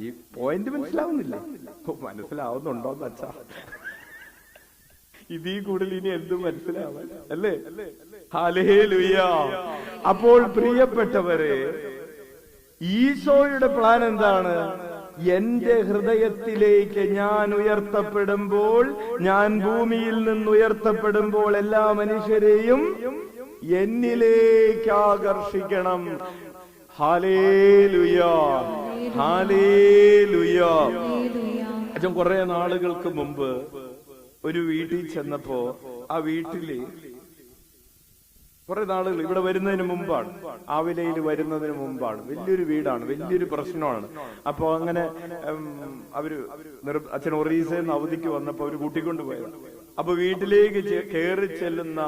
ഈ പോയിന്റ് മനസ്സിലാവുന്നില്ല? മനസ്സിലാവുന്നുണ്ടോ അച്ഛാ? ഇതീ കൂടുതൽ ഇനി എന്തും മനസ്സിലാവാൻ, അല്ലേ? ഹല്ലേലൂയ. അപ്പോൾ പ്രിയപ്പെട്ടവരെ, ഈശോയുടെ പ്ലാൻ എന്താണ്? എന്റെ ഹൃദയത്തിലേക്ക് ഞാൻ ഉയർത്തപ്പെടുമ്പോൾ, ഞാൻ ഭൂമിയിൽ നിന്ന് ഉയർത്തപ്പെടുമ്പോൾ എല്ലാ മനുഷ്യരെയും എന്നിലേക്ക് ആകർഷിക്കണം. Hallelujah, hallelujah. അച്ഛൻ കുറെ നാളുകൾക്ക് മുമ്പ് ഒരു വീട്ടിൽ ചെന്നപ്പോ, ആ വീട്ടില് കുറെ നാളുകൾ ഇവിടെ വരുന്നതിന് മുമ്പാണ്, ആവിലയിൽ വരുന്നതിന് മുമ്പാണ്. വലിയൊരു വീടാണ്, വലിയൊരു പ്രശ്നമാണ്. അപ്പൊ അങ്ങനെ അച്ഛൻ ഒറീസയിൽ നിന്ന് അവധിക്ക് വന്നപ്പോ അവര് കൂട്ടിക്കൊണ്ടുപോയത്. അപ്പൊ വീട്ടിലേക്ക് കയറി ചെല്ലുന്ന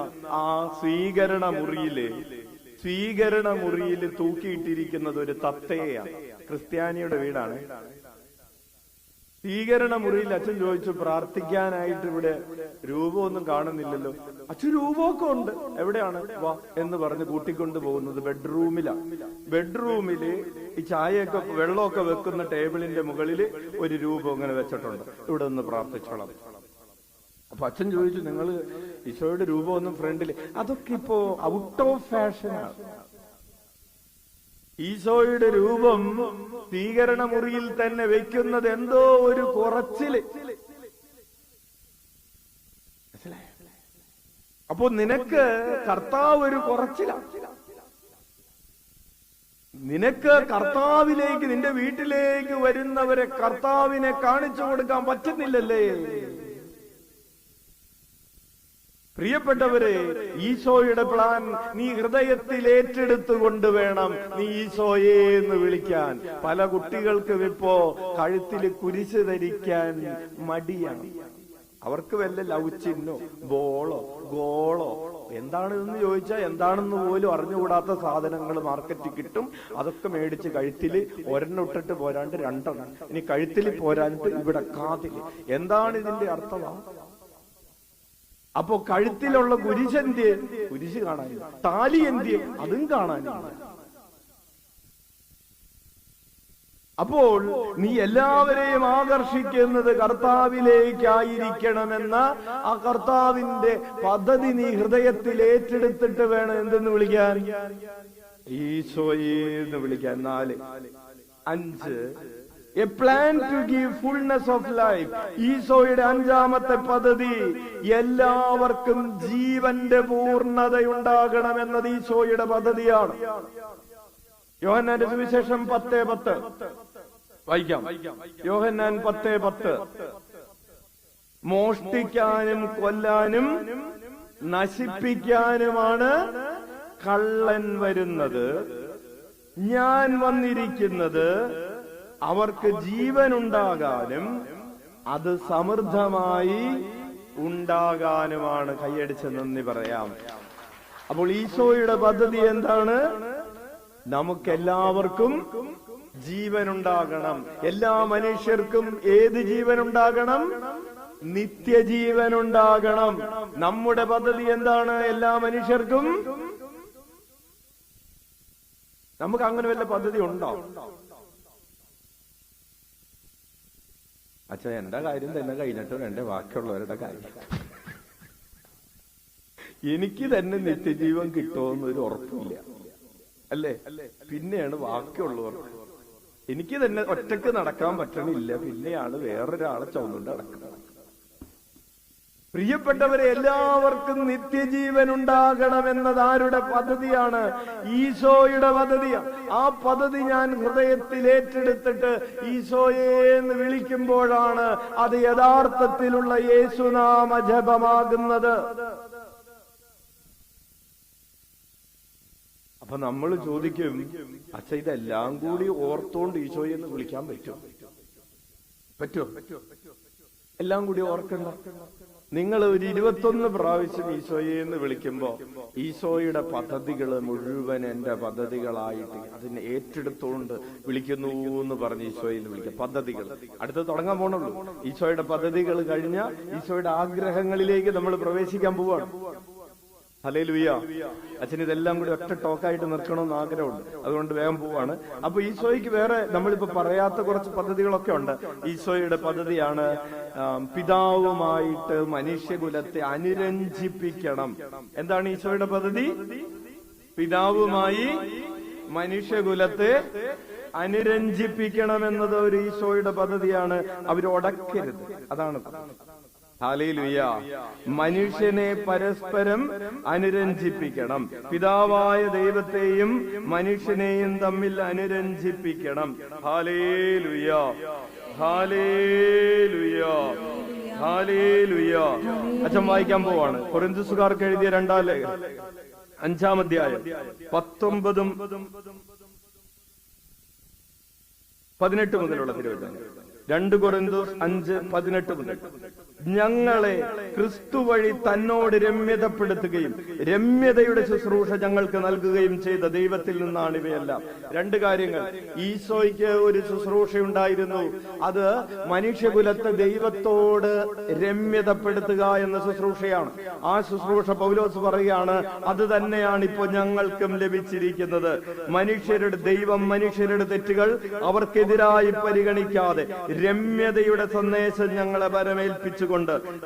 ആ സ്വീകരണ മുറിയില് തൂക്കിയിട്ടിരിക്കുന്നത് ഒരു തത്തയെയാണ്. ക്രിസ്ത്യാനിയുടെ വീടാണ്. സ്വീകരണ മുറിയിൽ അച്ഛൻ ചോദിച്ചു, പ്രാർത്ഥിക്കാനായിട്ട് ഇവിടെ രൂപമൊന്നും കാണുന്നില്ലല്ലോ. അച്ഛൻ രൂപമൊക്കെ ഉണ്ട്, എവിടെയാണ്? വാ എന്ന് പറഞ്ഞ് കൂട്ടിക്കൊണ്ടു പോകുന്നത് ബെഡ്റൂമിലാണ്. ബെഡ്റൂമില് ഈ ചായയൊക്കെ വെള്ളമൊക്കെ വെക്കുന്ന ടേബിളിന്റെ മുകളിൽ ഒരു രൂപം ഇങ്ങനെ വെച്ചിട്ടുണ്ട്. ഇവിടെ ഒന്ന് പ്രാർത്ഥിച്ചോളാം. അപ്പൊ അച്ഛൻ ചോദിച്ചു, നിങ്ങൾ ഈശോയുടെ രൂപമൊന്നും ഫ്രണ്ടില്? അതൊക്കെ ഇപ്പോ ഔട്ട് ഓഫ് ഫാഷനാണ്. ഈശോയുടെ രൂപം സ്വീകരണ മുറിയിൽ തന്നെ വെക്കുന്നത് എന്തോ ഒരു കുറച്ചില്. അപ്പോ നിനക്ക് കർത്താവ് ഒരു കുറച്ചിലാണ്. നിനക്ക് കർത്താവിലേക്ക്, നിന്റെ വീട്ടിലേക്ക് വരുന്നവരെ കർത്താവിനെ കാണിച്ചു കൊടുക്കാൻ പറ്റുന്നില്ലല്ലേ? പ്രിയപ്പെട്ടവരെ, ഈശോയുടെ പ്ലാൻ നീ ഹൃദയത്തിൽ ഏറ്റെടുത്തുകൊണ്ട് വേണം നീ ഈശോയെ എന്ന് വിളിക്കാൻ. പല കുട്ടികൾക്കും ഇപ്പോ കഴുത്തിൽ കുരിശ് ധരിക്കാൻ മടിയാണ്. അവർക്ക് വല്ല ലവ് ചിഹ്നോ ബോളോ ഗോളോ എന്താണെന്ന് ചോദിച്ചാൽ എന്താണെന്ന് പോലും അറിഞ്ഞുകൂടാത്ത സാധനങ്ങൾ മാർക്കറ്റിൽ കിട്ടും. അതൊക്കെ മേടിച്ച് കഴുത്തില് ഒരെണ്ണം ഇട്ടിട്ട് പോരാണ്ട് രണ്ടെണ്ണം, ഇനി കഴുത്തിൽ പോരാണ്ട് ഇവിടെ കാതില്. എന്താണ് ഇതിന്റെ അർത്ഥമാ? അപ്പോ കഴുത്തിലുള്ള കുരിശെന്തിയെ? കുരിശ് കാണാനില്ല. താലി എന്തിയെ? അതും കാണാനില്ല. അപ്പോൾ നീ എല്ലാവരെയും ആകർഷിക്കുന്നത് കർത്താവിലേക്കായിരിക്കണമെന്ന ആ കർത്താവിന്റെ പദ്ധതി നീ ഹൃദയത്തിൽ ഏറ്റെടുത്തിട്ട് വേണം എന്തെന്ന് വിളിക്കാൻ? ഈശോയെ എന്ന് വിളിക്കാൻ. 4, 5 a plan to give fullness of life. ഈശോയുടെ 5ാമത്തെ പദ്ധതി എല്ലാവർക്കും ജീവന്റെ പൂർണ്ണതയുണ്ടാകണമെന്നത് ഈശോയുടെ പദ്ധതിയാണ്. യോഹന്നാന്റെ സുവിശേഷം 10:10 വായിക്കാം. യോഹന്നാൻ 10:10 മോഷ്ടിക്കാനും കൊല്ലാനും നശിപ്പിക്കാനുമാണ് കള്ളൻ വരുന്നത്. ഞാൻ വന്നിരിക്കുന്നത് അവർക്ക് ജീവൻ ഉണ്ടാകാനും അത് സമൃദ്ധമായി ഉണ്ടാകാനുമാണ്. കൈയടിച്ച് നന്ദി പറയാം. അപ്പോൾ ഈശോയുടെ പദ്ധതി എന്താണ്? നമുക്കെല്ലാവർക്കും ജീവനുണ്ടാകണം. എല്ലാ മനുഷ്യർക്കും ഏത് ജീവനുണ്ടാകണം? നിത്യജീവനുണ്ടാകണം. നമ്മുടെ പദ്ധതി എന്താണ്? എല്ലാ മനുഷ്യർക്കും. നമുക്ക് അങ്ങനെ വല്ല പദ്ധതി ഉണ്ടോ? അച്ഛാ, എന്റെ കാര്യം തന്നെ കഴിഞ്ഞിട്ടും എന്റെ ബാക്കിയുള്ളവരുടെ കാര്യം. എനിക്ക് തന്നെ നിത്യജീവൻ കിട്ടുമെന്നൊരു ഉറപ്പില്ല, അല്ലേ? പിന്നെയാണ് ബാക്കിയുള്ളവർ. എനിക്ക് തന്നെ ഒറ്റക്ക് നടക്കാൻ പറ്റണില്ല, പിന്നെയാണ് വേറൊരാളെ ചുമന്നുകൊണ്ട് നടക്കുന്നത്. പ്രിയപ്പെട്ടവരെ, എല്ലാവർക്കും നിത്യജീവൻ ഉണ്ടാകണമെന്നത് ആരുടെ പദ്ധതിയാണ്? ഈശോയുടെ പദ്ധതിയാണ്. ആ പദ്ധതി ഞാൻ ഹൃദയത്തിൽ ഏറ്റെടുത്തിട്ട് ഈശോയെ എന്ന് വിളിക്കുമ്പോഴാണ് അത് യഥാർത്ഥത്തിലുള്ള യേശുനാമ ജപമാകുന്നത്. അപ്പൊ നമ്മൾ ചോദിക്കും, അച്ഛ ഇതെല്ലാം കൂടി ഓർത്തോണ്ട് ഈശോയെ എന്ന് വിളിക്കാൻ പറ്റുമോ? എല്ലാം കൂടി ഓർക്കണ്ട. നിങ്ങൾ ഒരു 21 പ്രാവശ്യം ഈശോയെ എന്ന് വിളിക്കുമ്പോ ഈശോയുടെ പദ്ധതികൾ മുഴുവൻ എന്റെ പദ്ധതികളായിട്ട് അതിനെ ഏറ്റെടുത്തോണ്ട് വിളിക്കുന്നു എന്ന് പറഞ്ഞ് ഈശോയെ എന്ന് വിളിക്കുക. പദ്ധതികൾ അടുത്ത് തുടങ്ങാൻ പോണുള്ളൂ. ഈശോയുടെ പദ്ധതികൾ കഴിഞ്ഞ ഈശോയുടെ ആഗ്രഹങ്ങളിലേക്ക് നമ്മൾ പ്രവേശിക്കാൻ പോവാണ്. ഹല്ലേലൂയ. അച്ഛൻ ഇതെല്ലാം കൂടി ഒറ്റ ടോക്കായിട്ട് നിർത്തണമെന്ന് ആഗ്രഹമുണ്ട്, അതുകൊണ്ട് വേഗം പോവാണ്. അപ്പൊ ഈശോയ്ക്ക് വേറെ നമ്മളിപ്പോ പറയാത്ത കുറച്ച് പദ്ധതികളൊക്കെ ഉണ്ട്. ഈശോയുടെ പദ്ധതിയാണ് പിതാവുമായിട്ട് മനുഷ്യകുലത്തെ അനുരഞ്ജിപ്പിക്കണം. എന്താണ് ഈശോയുടെ പദ്ധതി? പിതാവുമായി മനുഷ്യകുലത്തെ അനുരഞ്ജിപ്പിക്കണം എന്നത് ഒരു ഈശോയുടെ പദ്ധതിയാണ്. അവരൊടക്കരുത്, അതാണ്. ഹല്ലേലൂയ. മനുഷ്യനെ പരസ്പരം അനുരഞ്ജിപ്പിക്കണം. പിതാവായ ദൈവത്തെയും മനുഷ്യനെയും തമ്മിൽ അനുരഞ്ജിപ്പിക്കണം. ഹല്ലേലൂയ, ഹല്ലേലൂയ, ഹല്ലേലൂയ. അച്ഛൻ വായിക്കാൻ പോവാണ്. കൊരിന്ത്യസുകാർക്ക് എഴുതിയ 2-ാം ലേഖനം 5-ാം അധ്യായം 19-18 മുതലുള്ള തിരുവചനം. 2 കൊരിന്ത്യർ 5:18 മുതൽ. ഞങ്ങളെ ക്രിസ്തു വഴി തന്നോട് രമ്യതപ്പെടുത്തുകയും രമ്യതയുടെ ശുശ്രൂഷ ഞങ്ങൾക്ക് നൽകുകയും ചെയ്ത ദൈവത്തിൽ നിന്നാണ് ഇവയെല്ലാം. 2 കാര്യങ്ങൾ. ഈശോയ്ക്ക് ഒരു ശുശ്രൂഷയുണ്ടായിരുന്നു. അത് മനുഷ്യകുലത്തെ ദൈവത്തോട് രമ്യതപ്പെടുത്തുക എന്ന ശുശ്രൂഷയാണ്. ആ ശുശ്രൂഷ പൗലോസ് പറയുകയാണ്, അത് തന്നെയാണ് ഇപ്പൊ ഞങ്ങൾക്കും ലഭിച്ചിരിക്കുന്നത്. ദൈവം മനുഷ്യരുടെ തെറ്റുകൾ അവർക്കെതിരായി പരിഗണിക്കാതെ രമ്യതയുടെ സന്ദേശം ഞങ്ങളെ പരമേൽപ്പിച്ചുകൊണ്ട്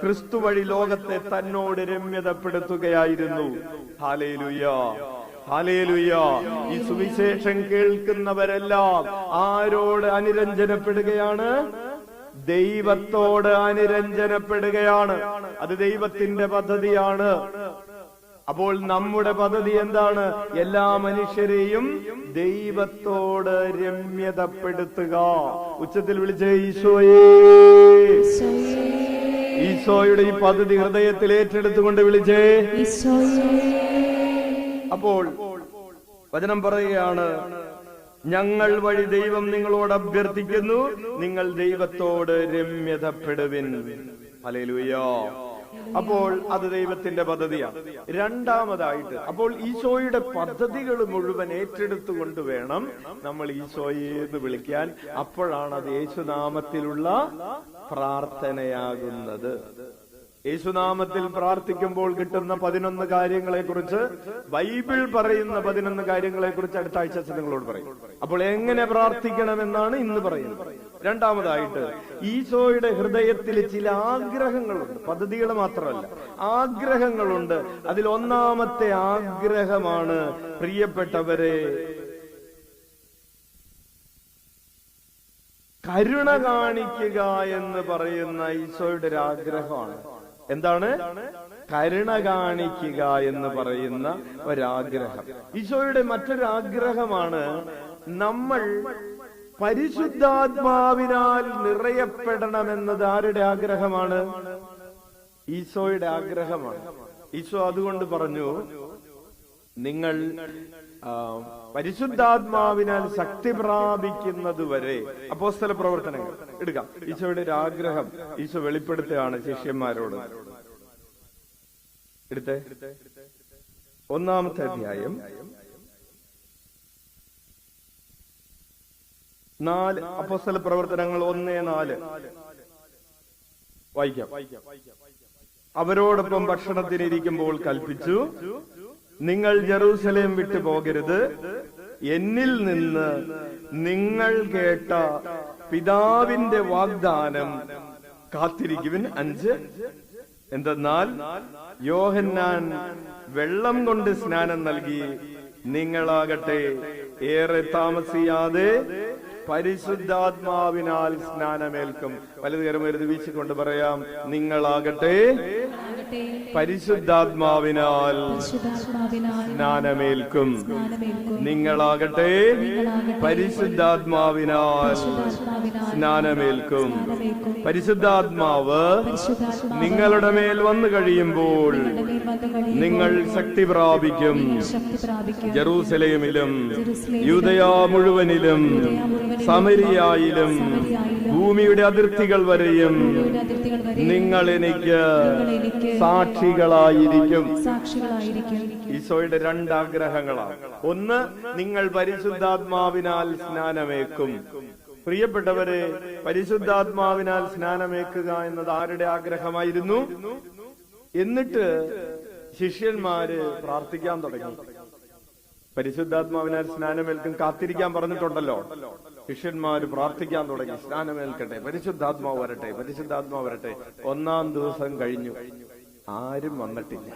ക്രിസ്തു വഴി ലോകത്തെ തന്നോട് രമ്യതപ്പെടുത്തുകയായിരുന്നു. Hallelujah, hallelujah. ഈ സുവിശേഷം കേൾക്കുന്നവരെല്ലാം ആരോട് അനുരഞ്ജനപ്പെടുകയാണ്? ദൈവത്തോട് അനുരഞ്ജനപ്പെടുകയാണ്. അത് ദൈവത്തിന്റെ പദ്ധതിയാണ്. അപ്പോൾ നമ്മുടെ പദ്ധതി എന്താണ്? എല്ലാ മനുഷ്യരെയും ദൈവത്തോട് രമ്യതപ്പെടുത്തുക. ഉച്ചത്തിൽ വിളിച്ച് ഈശോയേ. ഈശോയുടെ ഈ പദ്ധതി ഹൃദയത്തിൽ ഏറ്റെടുത്തുകൊണ്ട് വിളിച്ചേ ഈശോയേ. അപ്പോൾ വചനം പറയുകയാണ്, ഞങ്ങൾ വഴി ദൈവം നിങ്ങളോട് അഭ്യർത്ഥിക്കുന്നു, നിങ്ങൾ ദൈവത്തോട് രമ്യതപ്പെടുവിൻ. ഹല്ലേലൂയ. അപ്പോൾ അത് ദൈവത്തിന്റെ പദ്ധതിയാണ്. രണ്ടാമതായിട്ട്, അപ്പോൾ ഈശോയുടെ പദ്ധതികൾ മുഴുവൻ ഏറ്റെടുത്തുകൊണ്ട് വേണം നമ്മൾ ഈശോയെ എന്ന് വിളിക്കാൻ. അപ്പോഴാണ് അത് യേശുനാമത്തിലുള്ള പ്രാർത്ഥനയാകുന്നത്. യേശുനാമത്തിൽ പ്രാർത്ഥിക്കുമ്പോൾ കിട്ടുന്ന 11 കാര്യങ്ങളെ കുറിച്ച്, ബൈബിൾ പറയുന്ന 11 കാര്യങ്ങളെ കുറിച്ച് അടുത്ത ആഴ്ച നിങ്ങളോട് പറയും. അപ്പോൾ എങ്ങനെ പ്രാർത്ഥിക്കണമെന്നാണ് ഇന്ന് പറയുന്നത്. രണ്ടാമതായിട്ട്, ഈശോയുടെ ഹൃദയത്തിൽ ചില ആഗ്രഹങ്ങളുണ്ട്, പദ്ധതികൾ മാത്രമല്ല, ആഗ്രഹങ്ങളുണ്ട്. അതിൽ ഒന്നാമത്തെ ആഗ്രഹമാണ്, പ്രിയപ്പെട്ടവരെ, കരുണ കാണിക്കുക എന്ന് പറയുന്ന ഈശോയുടെ ഒരു ആഗ്രഹമാണ്. എന്താണ്? കരുണ കാണിക്കുക എന്ന് പറയുന്ന ഒരാഗ്രഹം. ഈശോയുടെ മറ്റൊരു ആഗ്രഹമാണ്, നമ്മൾ പരിശുദ്ധാത്മാവിനാൽ നിറയപ്പെടണമെന്നത് ആരുടെ ആഗ്രഹമാണ്? ഈശോയുടെ ആഗ്രഹമാണ്. ഈശോ അതുകൊണ്ട് പറഞ്ഞു, നിങ്ങൾ പരിശുദ്ധാത്മാവിനാൽ ശക്തി പ്രാപിക്കുന്നത് വരെ. അപ്പോസ്തല പ്രവർത്തനങ്ങൾ എടുക്കാം. ഈശോയുടെ ഒരു ആഗ്രഹം ഈശോ വെളിപ്പെടുത്തുകയാണ് ശിഷ്യന്മാരോട്. എടുത്തേ, 1-ാമത്തെ അധ്യായം 4, അപ്പോസ്തല പ്രവർത്തനങ്ങൾ 1:4 വായിക്കാം. അവരോടൊപ്പം ഭക്ഷണത്തിനിരിക്കുമ്പോൾ കൽപ്പിച്ചു, നിങ്ങൾ ജെറൂസലേം വിട്ടു പോകരുത്, എന്നിൽ നിന്ന് നിങ്ങൾ കേട്ട പിതാവിന്റെ വാഗ്ദാനം കാത്തിരിക്കുവിൻ. 5, എന്തെന്നാൽ യോഹന്നാൻ വെള്ളം കൊണ്ട് സ്നാനം നൽകി, നിങ്ങളാകട്ടെ ഏറെ താമസിയാതെ പരിശുദ്ധാത്മാവിനാൽ സ്നാനമേൽക്കും. വലതുകരം ഒരു വീശിക്കൊണ്ട് പറയാം, നിങ്ങളാകട്ടെ പരിശുദ്ധാത്മാവിനാൽ സ്നാനമേൽക്കും. നിങ്ങളാകട്ടെ പരിശുദ്ധാത്മാവിനാൽ സ്നാനമേൽക്കും. പരിശുദ്ധാത്മാവ് നിങ്ങളുടെ മേൽ വന്നു കഴിയുമ്പോൾ നിങ്ങൾ ശക്തി പ്രാപിക്കും. ജെറൂസലേമിലും യൂദയ മുഴുവനിലും സമരിയായിലും ഭൂമിയുടെ അതിർത്തികൾ വരെയും നിങ്ങൾ എനിക്ക് സാക്ഷികളായിരിക്കും. ഈശോയുടെ 2 ആഗ്രഹങ്ങളാണ്. ഒന്ന്, നിങ്ങൾ പരിശുദ്ധാത്മാവിനാൽ സ്നാനമേൽക്കും. പ്രിയപ്പെട്ടവരെ, പരിശുദ്ധാത്മാവിനാൽ സ്നാനമേൽക്കുക എന്നത് ആരുടെ ആഗ്രഹമായിരുന്നു? എന്നിട്ട് ശിഷ്യന്മാര് പ്രാർത്ഥിക്കാൻ തുടങ്ങി. പരിശുദ്ധാത്മാവിനാൽ സ്നാനമേൽക്കും, കാത്തിരിക്കാൻ പറഞ്ഞിട്ടുണ്ടല്ലോ. ശിഷ്യന്മാര് പ്രാർത്ഥിക്കാൻ തുടങ്ങി, സ്നാനമേൽക്കട്ടെ, പരിശുദ്ധാത്മാവ് വരട്ടെ, പരിശുദ്ധാത്മാവ് വരട്ടെ. 1-ാം ദിവസം കഴിഞ്ഞു, ആരും വന്നിട്ടില്ല.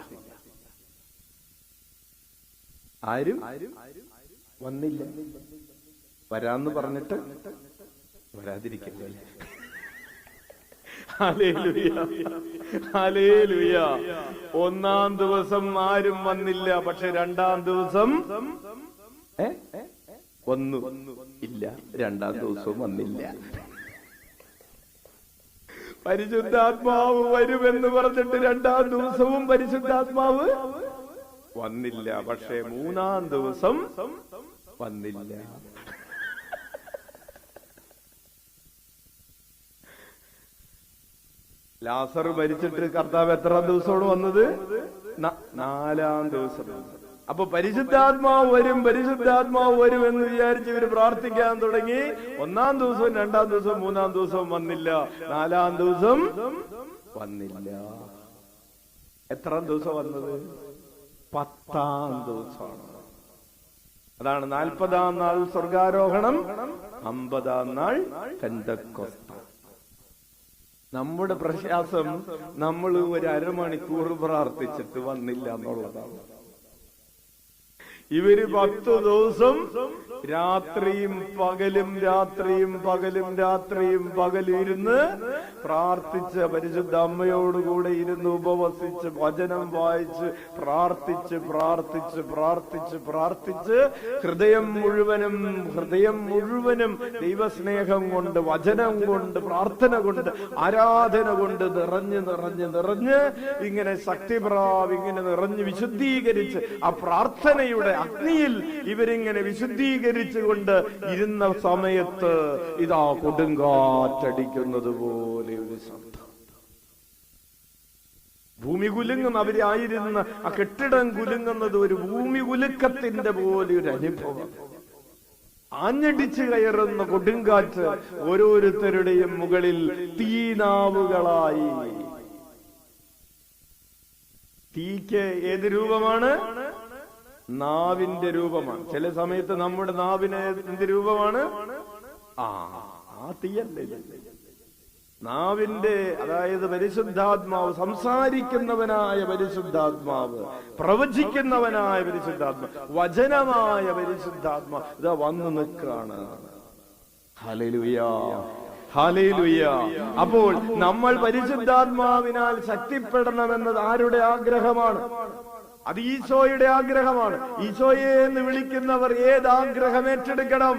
ആരും വന്നില്ല. വരാന്ന് പറഞ്ഞിട്ട് വരാതിരിക്കില്ലേ? Hallelujah, hallelujah. 1-ാം ദിവസം ആരും വന്നില്ല. പക്ഷെ 2-ാം ദിവസം വന്നു ഇല്ല. 2-ാം ദിവസവും വന്നില്ല. പരിശുദ്ധാത്മാവ് വരുമെന്ന് പറഞ്ഞിട്ട് 2-ാം ദിവസവും പരിശുദ്ധാത്മാവ് വന്നില്ല. പക്ഷെ 3-ാം ദിവസം വന്നില്ല. ലാസർ മരിച്ചിട്ട് കർത്താവ് എത്രാം ദിവസമാണ് വന്നത്? 4-ാം ദിവസം. അപ്പൊ പരിശുദ്ധാത്മാവ് വരും, പരിശുദ്ധാത്മാവ് വരും എന്ന് വിചാരിച്ച് ഇവര് പ്രാർത്ഥിക്കാൻ തുടങ്ങി. 1-ാം ദിവസവും 2-ാം ദിവസവും 3-ാം ദിവസവും വന്നില്ല. 4-ാം ദിവസം വന്നില്ല. എത്രാം ദിവസം വന്നത്? 10-ാം ദിവസമാണ്. അതാണ് 40-ാം നാൾ സ്വർഗാരോഹണം, 50-ാം നാൾ പെന്തക്കോസ്ത്. നമ്മുടെ പ്രശ്വാസം നമ്മൾ ഒരു അരമണിക്കൂർ പ്രാർത്ഥിച്ചിട്ട് വന്നില്ല എന്നുള്ളതാണ്. ഇവര് 10 ദിവസം രാത്രിയും പകലും രാത്രിയും പകലും രാത്രിയും പകലും ഇരുന്ന് പ്രാർത്ഥിച്ച് പരിശുദ്ധ അമ്മയോടുകൂടെ ഇരുന്ന് ഉപവസിച്ച് വചനം വായിച്ച് പ്രാർത്ഥിച്ച് പ്രാർത്ഥിച്ച് പ്രാർത്ഥിച്ച് പ്രാർത്ഥിച്ച് ഹൃദയം മുഴുവനും ദൈവസ്നേഹം കൊണ്ട്, വചനം കൊണ്ട്, പ്രാർത്ഥന കൊണ്ട്, ആരാധന കൊണ്ട് നിറഞ്ഞ് നിറഞ്ഞ് നിറഞ്ഞ് ഇങ്ങനെ ഇങ്ങനെ നിറഞ്ഞ് വിശുദ്ധീകരിച്ച് ആ പ്രാർത്ഥനയുടെ അഗ്നിയിൽ ഇവരിങ്ങനെ വിശുദ്ധീകരിച്ചുകൊണ്ട് ഇരുന്ന സമയത്ത് ഇതാ കൊടുങ്കാറ്റടിക്കുന്നത് പോലെ ഒരു ശബ്ദം. ഭൂമി കുലുങ്ങുന്ന അവരായിരുന്ന ആ കെട്ടിടം കുലുങ്ങുന്നത് ഒരു ഭൂമി കുലുക്കത്തിന്റെ പോലെ ഒരു അനുഭവം. ആഞ്ഞടിച്ചു കയറുന്ന കൊടുങ്കാറ്റ് ഓരോരുത്തരുടെയും മുകളിൽ തീനാവുകളായി. തീക്ക് ഏത് രൂപമാണ്? നാവിന്റെ രൂപമാണ്. ചില സമയത്ത് നമ്മുടെ നാവിന് എന്ത് രൂപമാണ്? ആ തീയല്ലേ, നാവിന്റെ, അതായത് പരിശുദ്ധാത്മാവ്, സംസാരിക്കുന്നവനായ പരിശുദ്ധാത്മാവ്, പ്രവചിക്കുന്നവനായ പരിശുദ്ധാത്മാവ്, വചനമായ പരിശുദ്ധാത്മാവ് ഇതാ വന്നു നിൽക്കാണ്. Hallelujah, hallelujah. അപ്പോൾ നമ്മൾ പരിശുദ്ധാത്മാവിനാൽ ശക്തിപ്പെടണമെന്നത് ആരുടെ ആഗ്രഹമാണ്? അത് ഈശോയുടെ ആഗ്രഹമാണ്. ഈശോയെ എന്ന് വിളിക്കുന്നവർ ഏത് ആഗ്രഹം ഏറ്റെടുക്കണം?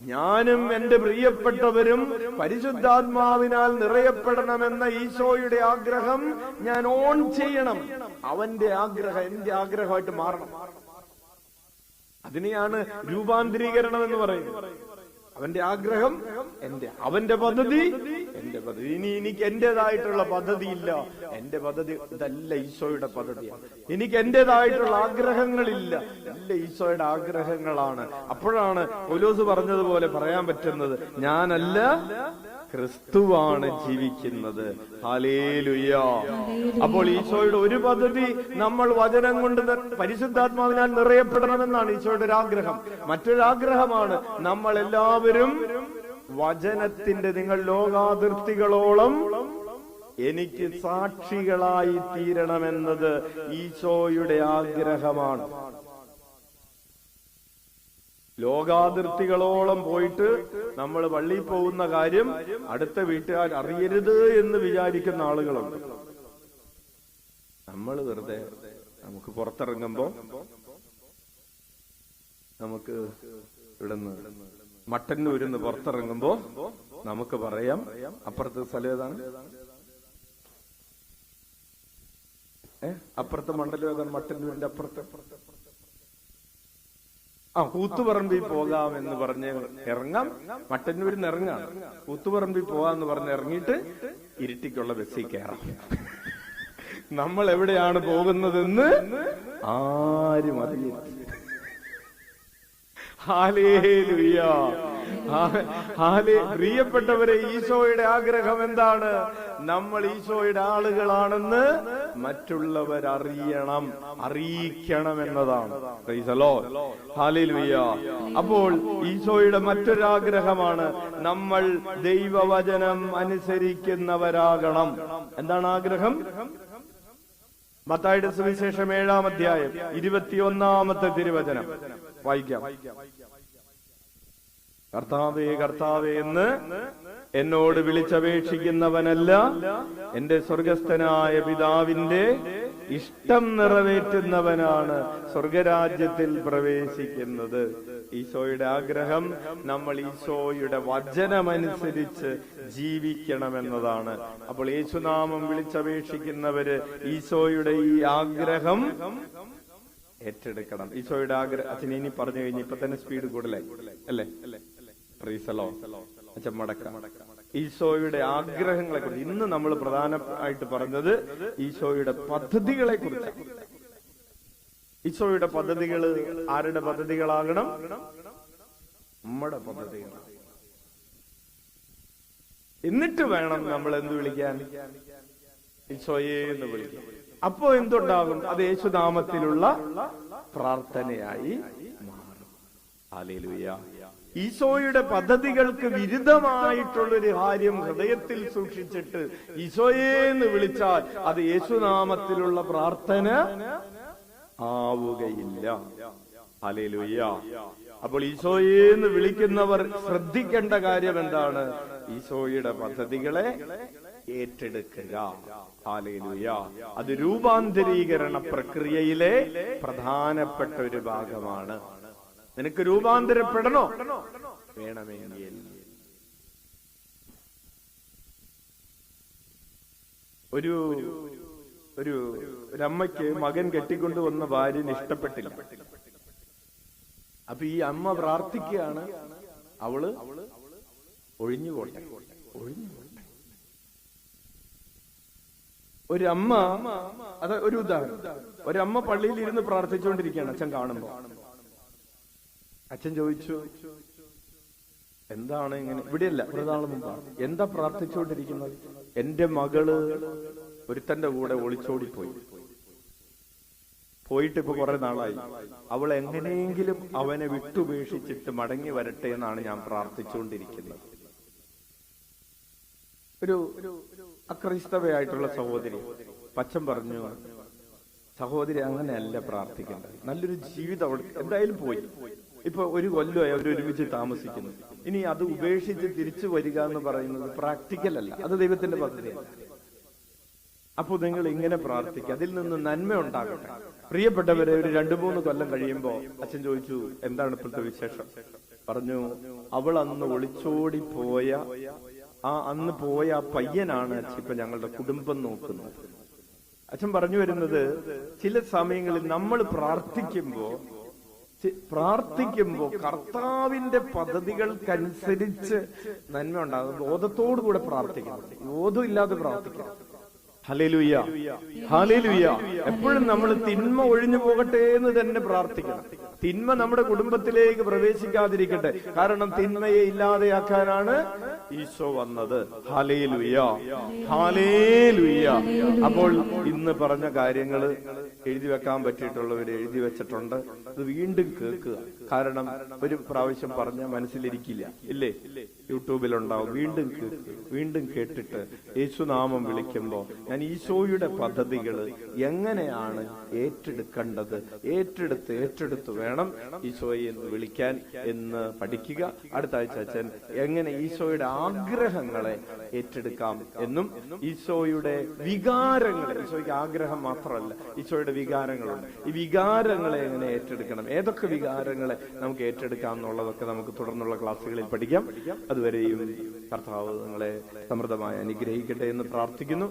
ഞാനും എന്റെ പ്രിയപ്പെട്ടവരും പരിശുദ്ധാത്മാവിനാൽ നിറയപ്പെടണമെന്ന ഈശോയുടെ ആഗ്രഹം ഞാൻ ഓൺ ചെയ്യണം. അവന്റെ ആഗ്രഹം എന്റെ ആഗ്രഹമായിട്ട് മാറണം. അതിനെയാണ് രൂപാന്തരീകരണം എന്ന് പറയുന്നത്. അവന്റെ ആഗ്രഹം അവന്റെ പദ്ധതി എന്റെ പദ്ധതി. ഇനി എനിക്ക് എന്റേതായിട്ടുള്ള പദ്ധതി ഇല്ല. എന്റെ പദ്ധതി ഇതല്ല, ഈശോയുടെ പദ്ധതിയാണ്. എനിക്ക് എന്റേതായിട്ടുള്ള ആഗ്രഹങ്ങളില്ല, അല്ല, ഈശോയുടെ ആഗ്രഹങ്ങളാണ്. അപ്പോഴാണ് പൗലോസ് പറഞ്ഞതുപോലെ പറയാൻ പറ്റുന്നത്, ഞാനല്ല ക്രിസ്തുവാണ് ജീവിക്കുന്നത്. ഹല്ലേലൂയ. അപ്പോൾ ഈശോയുടെ ഒരു പദ്ധതി നമ്മൾ വചനം കൊണ്ട് പരിശുദ്ധാത്മാവിനാൽ നിറയപ്പെടണമെന്നാണ് ഈശോയുടെ ഒരു ആഗ്രഹം. മറ്റൊരാഗ്രഹമാണ് നമ്മൾ എല്ലാവരും വചനത്തിന്റെ, നിങ്ങൾ ലോകാതിർത്തികളോളം എനിക്ക് സാക്ഷികളായി തീരണമെന്നത് ഈശോയുടെ ആഗ്രഹമാണ്. ലോകാതിർത്തികളോളം പോയിട്ട് നമ്മൾ പള്ളിയിൽ പോകുന്ന കാര്യം അടുത്ത വീട്ടുകാർ അറിയരുത് എന്ന് വിചാരിക്കുന്ന ആളുകളുണ്ട്. നമ്മൾ വെറുതെ നമുക്ക് പുറത്തിറങ്ങുമ്പോ നമുക്ക് ഇവിടുന്ന് മട്ടന്നൂരിന്ന് പുറത്തിറങ്ങുമ്പോ നമുക്ക് പറയാം, അപ്പുറത്തെ സ്ഥലം ഏതാണ്? അപ്പുറത്തെ മണ്ഡലം ഏതാണ്? മട്ടന്നൂരിന്റെ അപ്പുറത്തെ കൂത്തുപറമ്പിൽ പോകാമെന്ന് പറഞ്ഞ് ഇറങ്ങാം. മട്ടന്നൂരിൽ നിന്ന് ഇറങ്ങാം, കൂത്തുപറമ്പിൽ പോകാമെന്ന് പറഞ്ഞ് ഇറങ്ങിയിട്ട് ഇരിട്ടിക്കുള്ള ബസ്സിൽ കയറാം. നമ്മൾ എവിടെയാണ് പോകുന്നതെന്ന് ആരും അറിയില്ല. ഹല്ലേലൂയ. പ്രിയപ്പെട്ടവരെ, ഈശോയുടെ ആഗ്രഹം എന്താണ്? നമ്മൾ ഈശോയുടെ ആളുകളാണെന്ന് മറ്റുള്ളവർ അറിയിക്കണം എന്നതാണ്. Price the Lord. ഹല്ലേലൂയ. അപ്പോൾ ഈശോയുടെ മറ്റൊരാഗ്രഹമാണ് നമ്മൾ ദൈവവചനം അനുസരിക്കുന്നവരാകണം. എന്താണ് ആഗ്രഹം? മത്തായിയുടെ സുവിശേഷം 7-ാം അധ്യായം 21-ാമത്തെ തിരുവചനം വായിക്കാം. കർത്താവേ, കർത്താവേ എന്ന് എന്നോട് വിളിച്ചപേക്ഷിക്കുന്നവനല്ല എന്റെ സ്വർഗസ്ഥനായ പിതാവിന്റെ ഇഷ്ടം നിറവേറ്റുന്നവനാണ് സ്വർഗരാജ്യത്തിൽ പ്രവേശിക്കുന്നത്. ഈശോയുടെ ആഗ്രഹം നമ്മൾ ഈശോയുടെ വചനമനുസരിച്ച് ജീവിക്കണമെന്നതാണ്. അപ്പോൾ യേശുനാമം വിളിച്ചപേക്ഷിക്കുന്നവര് ഈശോയുടെ ഈ ആഗ്രഹം ഏറ്റെടുക്കണം. ഈശോയുടെ ആഗ്രഹം അച്ഛൻ ഇനി പറഞ്ഞു കഴിഞ്ഞ് ഇപ്പൊ തന്നെ സ്പീഡ് കൂടുതലായി അല്ലേ? Price the Lord. അച്ഛൻ മടക്കം. ഈശോയുടെ ആഗ്രഹങ്ങളെ കുറിച്ച് ഇന്ന് നമ്മൾ പ്രധാനമായിട്ട് പറഞ്ഞത് ഈശോയുടെ പദ്ധതികളെ കുറിച്ച്. ഈശോയുടെ പദ്ധതികൾ ആരുടെ പദ്ധതികളാകണം? നമ്മുടെ പദ്ധതികൾ. എന്നിട്ട് വേണം നമ്മൾ എന്ത് വിളിക്കാൻ? ഈശോയെ എന്ന് വിളിക്കാം. അപ്പോ എന്തുണ്ടാകും? അത് യേശുനാമത്തിലുള്ള പ്രാർത്ഥനയായി മാറും. ഹല്ലേലൂയ. ഈശോയുടെ പദ്ധതികൾക്ക് വിരുദ്ധമായിട്ടുള്ളൊരു കാര്യം ഹൃദയത്തിൽ സൂക്ഷിച്ചിട്ട് ഈശോയെ എന്ന് വിളിച്ചാൽ അത് യേശുനാമത്തിലുള്ള പ്രാർത്ഥന ആവുകയില്ല. ഹല്ലേലൂയ. അപ്പോൾ ഈശോയെന്ന് വിളിക്കുന്നവർ ശ്രദ്ധിക്കേണ്ട കാര്യം എന്താണ്? ഈശോയുടെ പദ്ധതികളെ ഏറ്റെടുക്കുക. ഹല്ലേലൂയ. അത് രൂപാന്തരീകരണ പ്രക്രിയയിലെ പ്രധാനപ്പെട്ട ഒരു ഭാഗമാണ്. നിനക്ക് രൂപാന്തരപ്പെടണോ? വേണമെങ്കിൽ ഒരമ്മയ്ക്ക് മകൻ കെട്ടിക്കൊണ്ടുവന്ന ഭാര്യന് ഇഷ്ടപ്പെട്ടില്ല. അപ്പൊ ഈ അമ്മ പ്രാർത്ഥിക്കുകയാണ്, അവള് ഒഴിഞ്ഞുപോട്ടെ. ഒരമ്മ, അത് ഒരു ഉദാഹരണം, ഒരമ്മ പള്ളിയിൽ ഇരുന്ന് പ്രാർത്ഥിച്ചുകൊണ്ടിരിക്കുകയാണ്. അച്ഛൻ കാണുമ്പോ അച്ഛൻ ചോദിച്ചു, എന്താണ് ഇങ്ങനെ? ഇവിടെയല്ല, ഒരു നാൾ മുമ്പാണ്. എന്താ പ്രാർത്ഥിച്ചുകൊണ്ടിരിക്കുന്നത്? എന്റെ മകള് ഒരുത്തന്റെ കൂടെ ഒളിച്ചോടിപ്പോയി. പോയിട്ട് ഇപ്പൊ കുറെ നാളായി. അവൾ എങ്ങനെയെങ്കിലും അവനെ വിട്ടുപേക്ഷിച്ചിട്ട് മടങ്ങി വരട്ടെ എന്നാണ് ഞാൻ പ്രാർത്ഥിച്ചുകൊണ്ടിരിക്കുന്നത്. ഒരു അക്രൈസ്തവയായിട്ടുള്ള സഹോദരി പച്ചൻ പറഞ്ഞു, സഹോദരി അങ്ങനെയല്ല പ്രാർത്ഥിക്കേണ്ടത്. നല്ലൊരു ജീവിതം അവൾ എന്തായാലും പോയി. ഇപ്പൊ ഒരു കൊല്ലമായി അവരൊരുമിച്ച് താമസിക്കുന്നു. ഇനി അത് ഉപേക്ഷിച്ച് തിരിച്ചു വരിക എന്ന് പറയുന്നത് പ്രാക്ടിക്കൽ അല്ല, അത് ദൈവത്തിന്റെ പദ്ധതിയല്ല. അപ്പൊ നിങ്ങൾ ഇങ്ങനെ പ്രാർത്ഥിക്കുക, അതിൽ നിന്ന് നന്മ ഉണ്ടാകട്ടെ. പ്രിയപ്പെട്ടവരെ, ഒരു 2-3 കൊല്ലം കഴിയുമ്പോ അച്ഛൻ ചോദിച്ചു, എന്താണ് ഇപ്പോഴത്തെ വിശേഷം? പറഞ്ഞു, അവൾ അന്ന് ഒളിച്ചോടി പോയ അന്ന് പോയ ആ പയ്യനാണ് ഇപ്പൊ ഞങ്ങളുടെ കുടുംബം നോക്കുന്നത്. അച്ഛൻ പറഞ്ഞു വരുന്നത്, ചില സമയങ്ങളിൽ നമ്മൾ പ്രാർത്ഥിക്കുമ്പോ കർത്താവിന്റെ പദ്ധതികൾക്കനുസരിച്ച് നന്മ ഉണ്ടാകും. ബോധത്തോടുകൂടെ പ്രാർത്ഥിക്കണം, ബോധമില്ലാതെ പ്രാർത്ഥിക്കണം. Hallelujah, hallelujah. എപ്പോഴും നമ്മൾ തിന്മ ഒഴിഞ്ഞു പോകട്ടെ എന്ന് തന്നെ പ്രാർത്ഥിക്കണം. തിന്മ നമ്മുടെ കുടുംബത്തിലേക്ക് പ്രവേശിക്കാതിരിക്കട്ടെ. കാരണം തിന്മയെ ഇല്ലാതെയാക്കാനാണ് ഈശോ വന്നത്. Hallelujah, hallelujah. അപ്പോൾ ഇന്ന് പറഞ്ഞ കാര്യങ്ങള് എഴുതി വെക്കാൻ പറ്റിയിട്ടുള്ളവർ എഴുതി വെച്ചിട്ടുണ്ട്. അത് വീണ്ടും കേൾക്കുക. കാരണം ഒരു പ്രാവശ്യം പറഞ്ഞാൽ മനസ്സിലിരിക്കില്ല, ഇല്ലേ? യൂട്യൂബിലുണ്ടാവും. വീണ്ടും കേൾക്കുക. വീണ്ടും കേട്ടിട്ട് യേശുനാമം വിളിക്കുമ്പോ ഞാൻ ഈശോയുടെ പദ്ധതികൾ എങ്ങനെയാണ് ഏറ്റെടുക്കേണ്ടത്, ഏറ്റെടുത്ത് വേണം ഈശോയെ എന്ന് വിളിക്കാൻ എന്ന് പഠിക്കുക. അടുത്ത ആഴ്ച അച്ഛൻ എങ്ങനെ ഈശോയുടെ ആഗ്രഹങ്ങളെ ഏറ്റെടുക്കാം എന്നും ഈശോയുടെ വികാരങ്ങളെ, ഈശോയ്ക്ക് ആഗ്രഹം മാത്രമല്ല, ഈശോയുടെ വികാരങ്ങളുണ്ട്. ഈ വികാരങ്ങളെ എങ്ങനെ ഏറ്റെടുക്കണം, ഏതൊക്കെ വികാരങ്ങളെ നമുക്ക് ഏറ്റെടുക്കാം എന്നുള്ളതൊക്കെ നമുക്ക് തുടർന്നുള്ള ക്ലാസ്സുകളിൽ പഠിക്കാം. അതുവരെയും കർത്താവ് നിങ്ങളെ സമൃദ്ധമായി അനുഗ്രഹിക്കട്ടെ എന്ന് പ്രാർത്ഥിക്കുന്നു.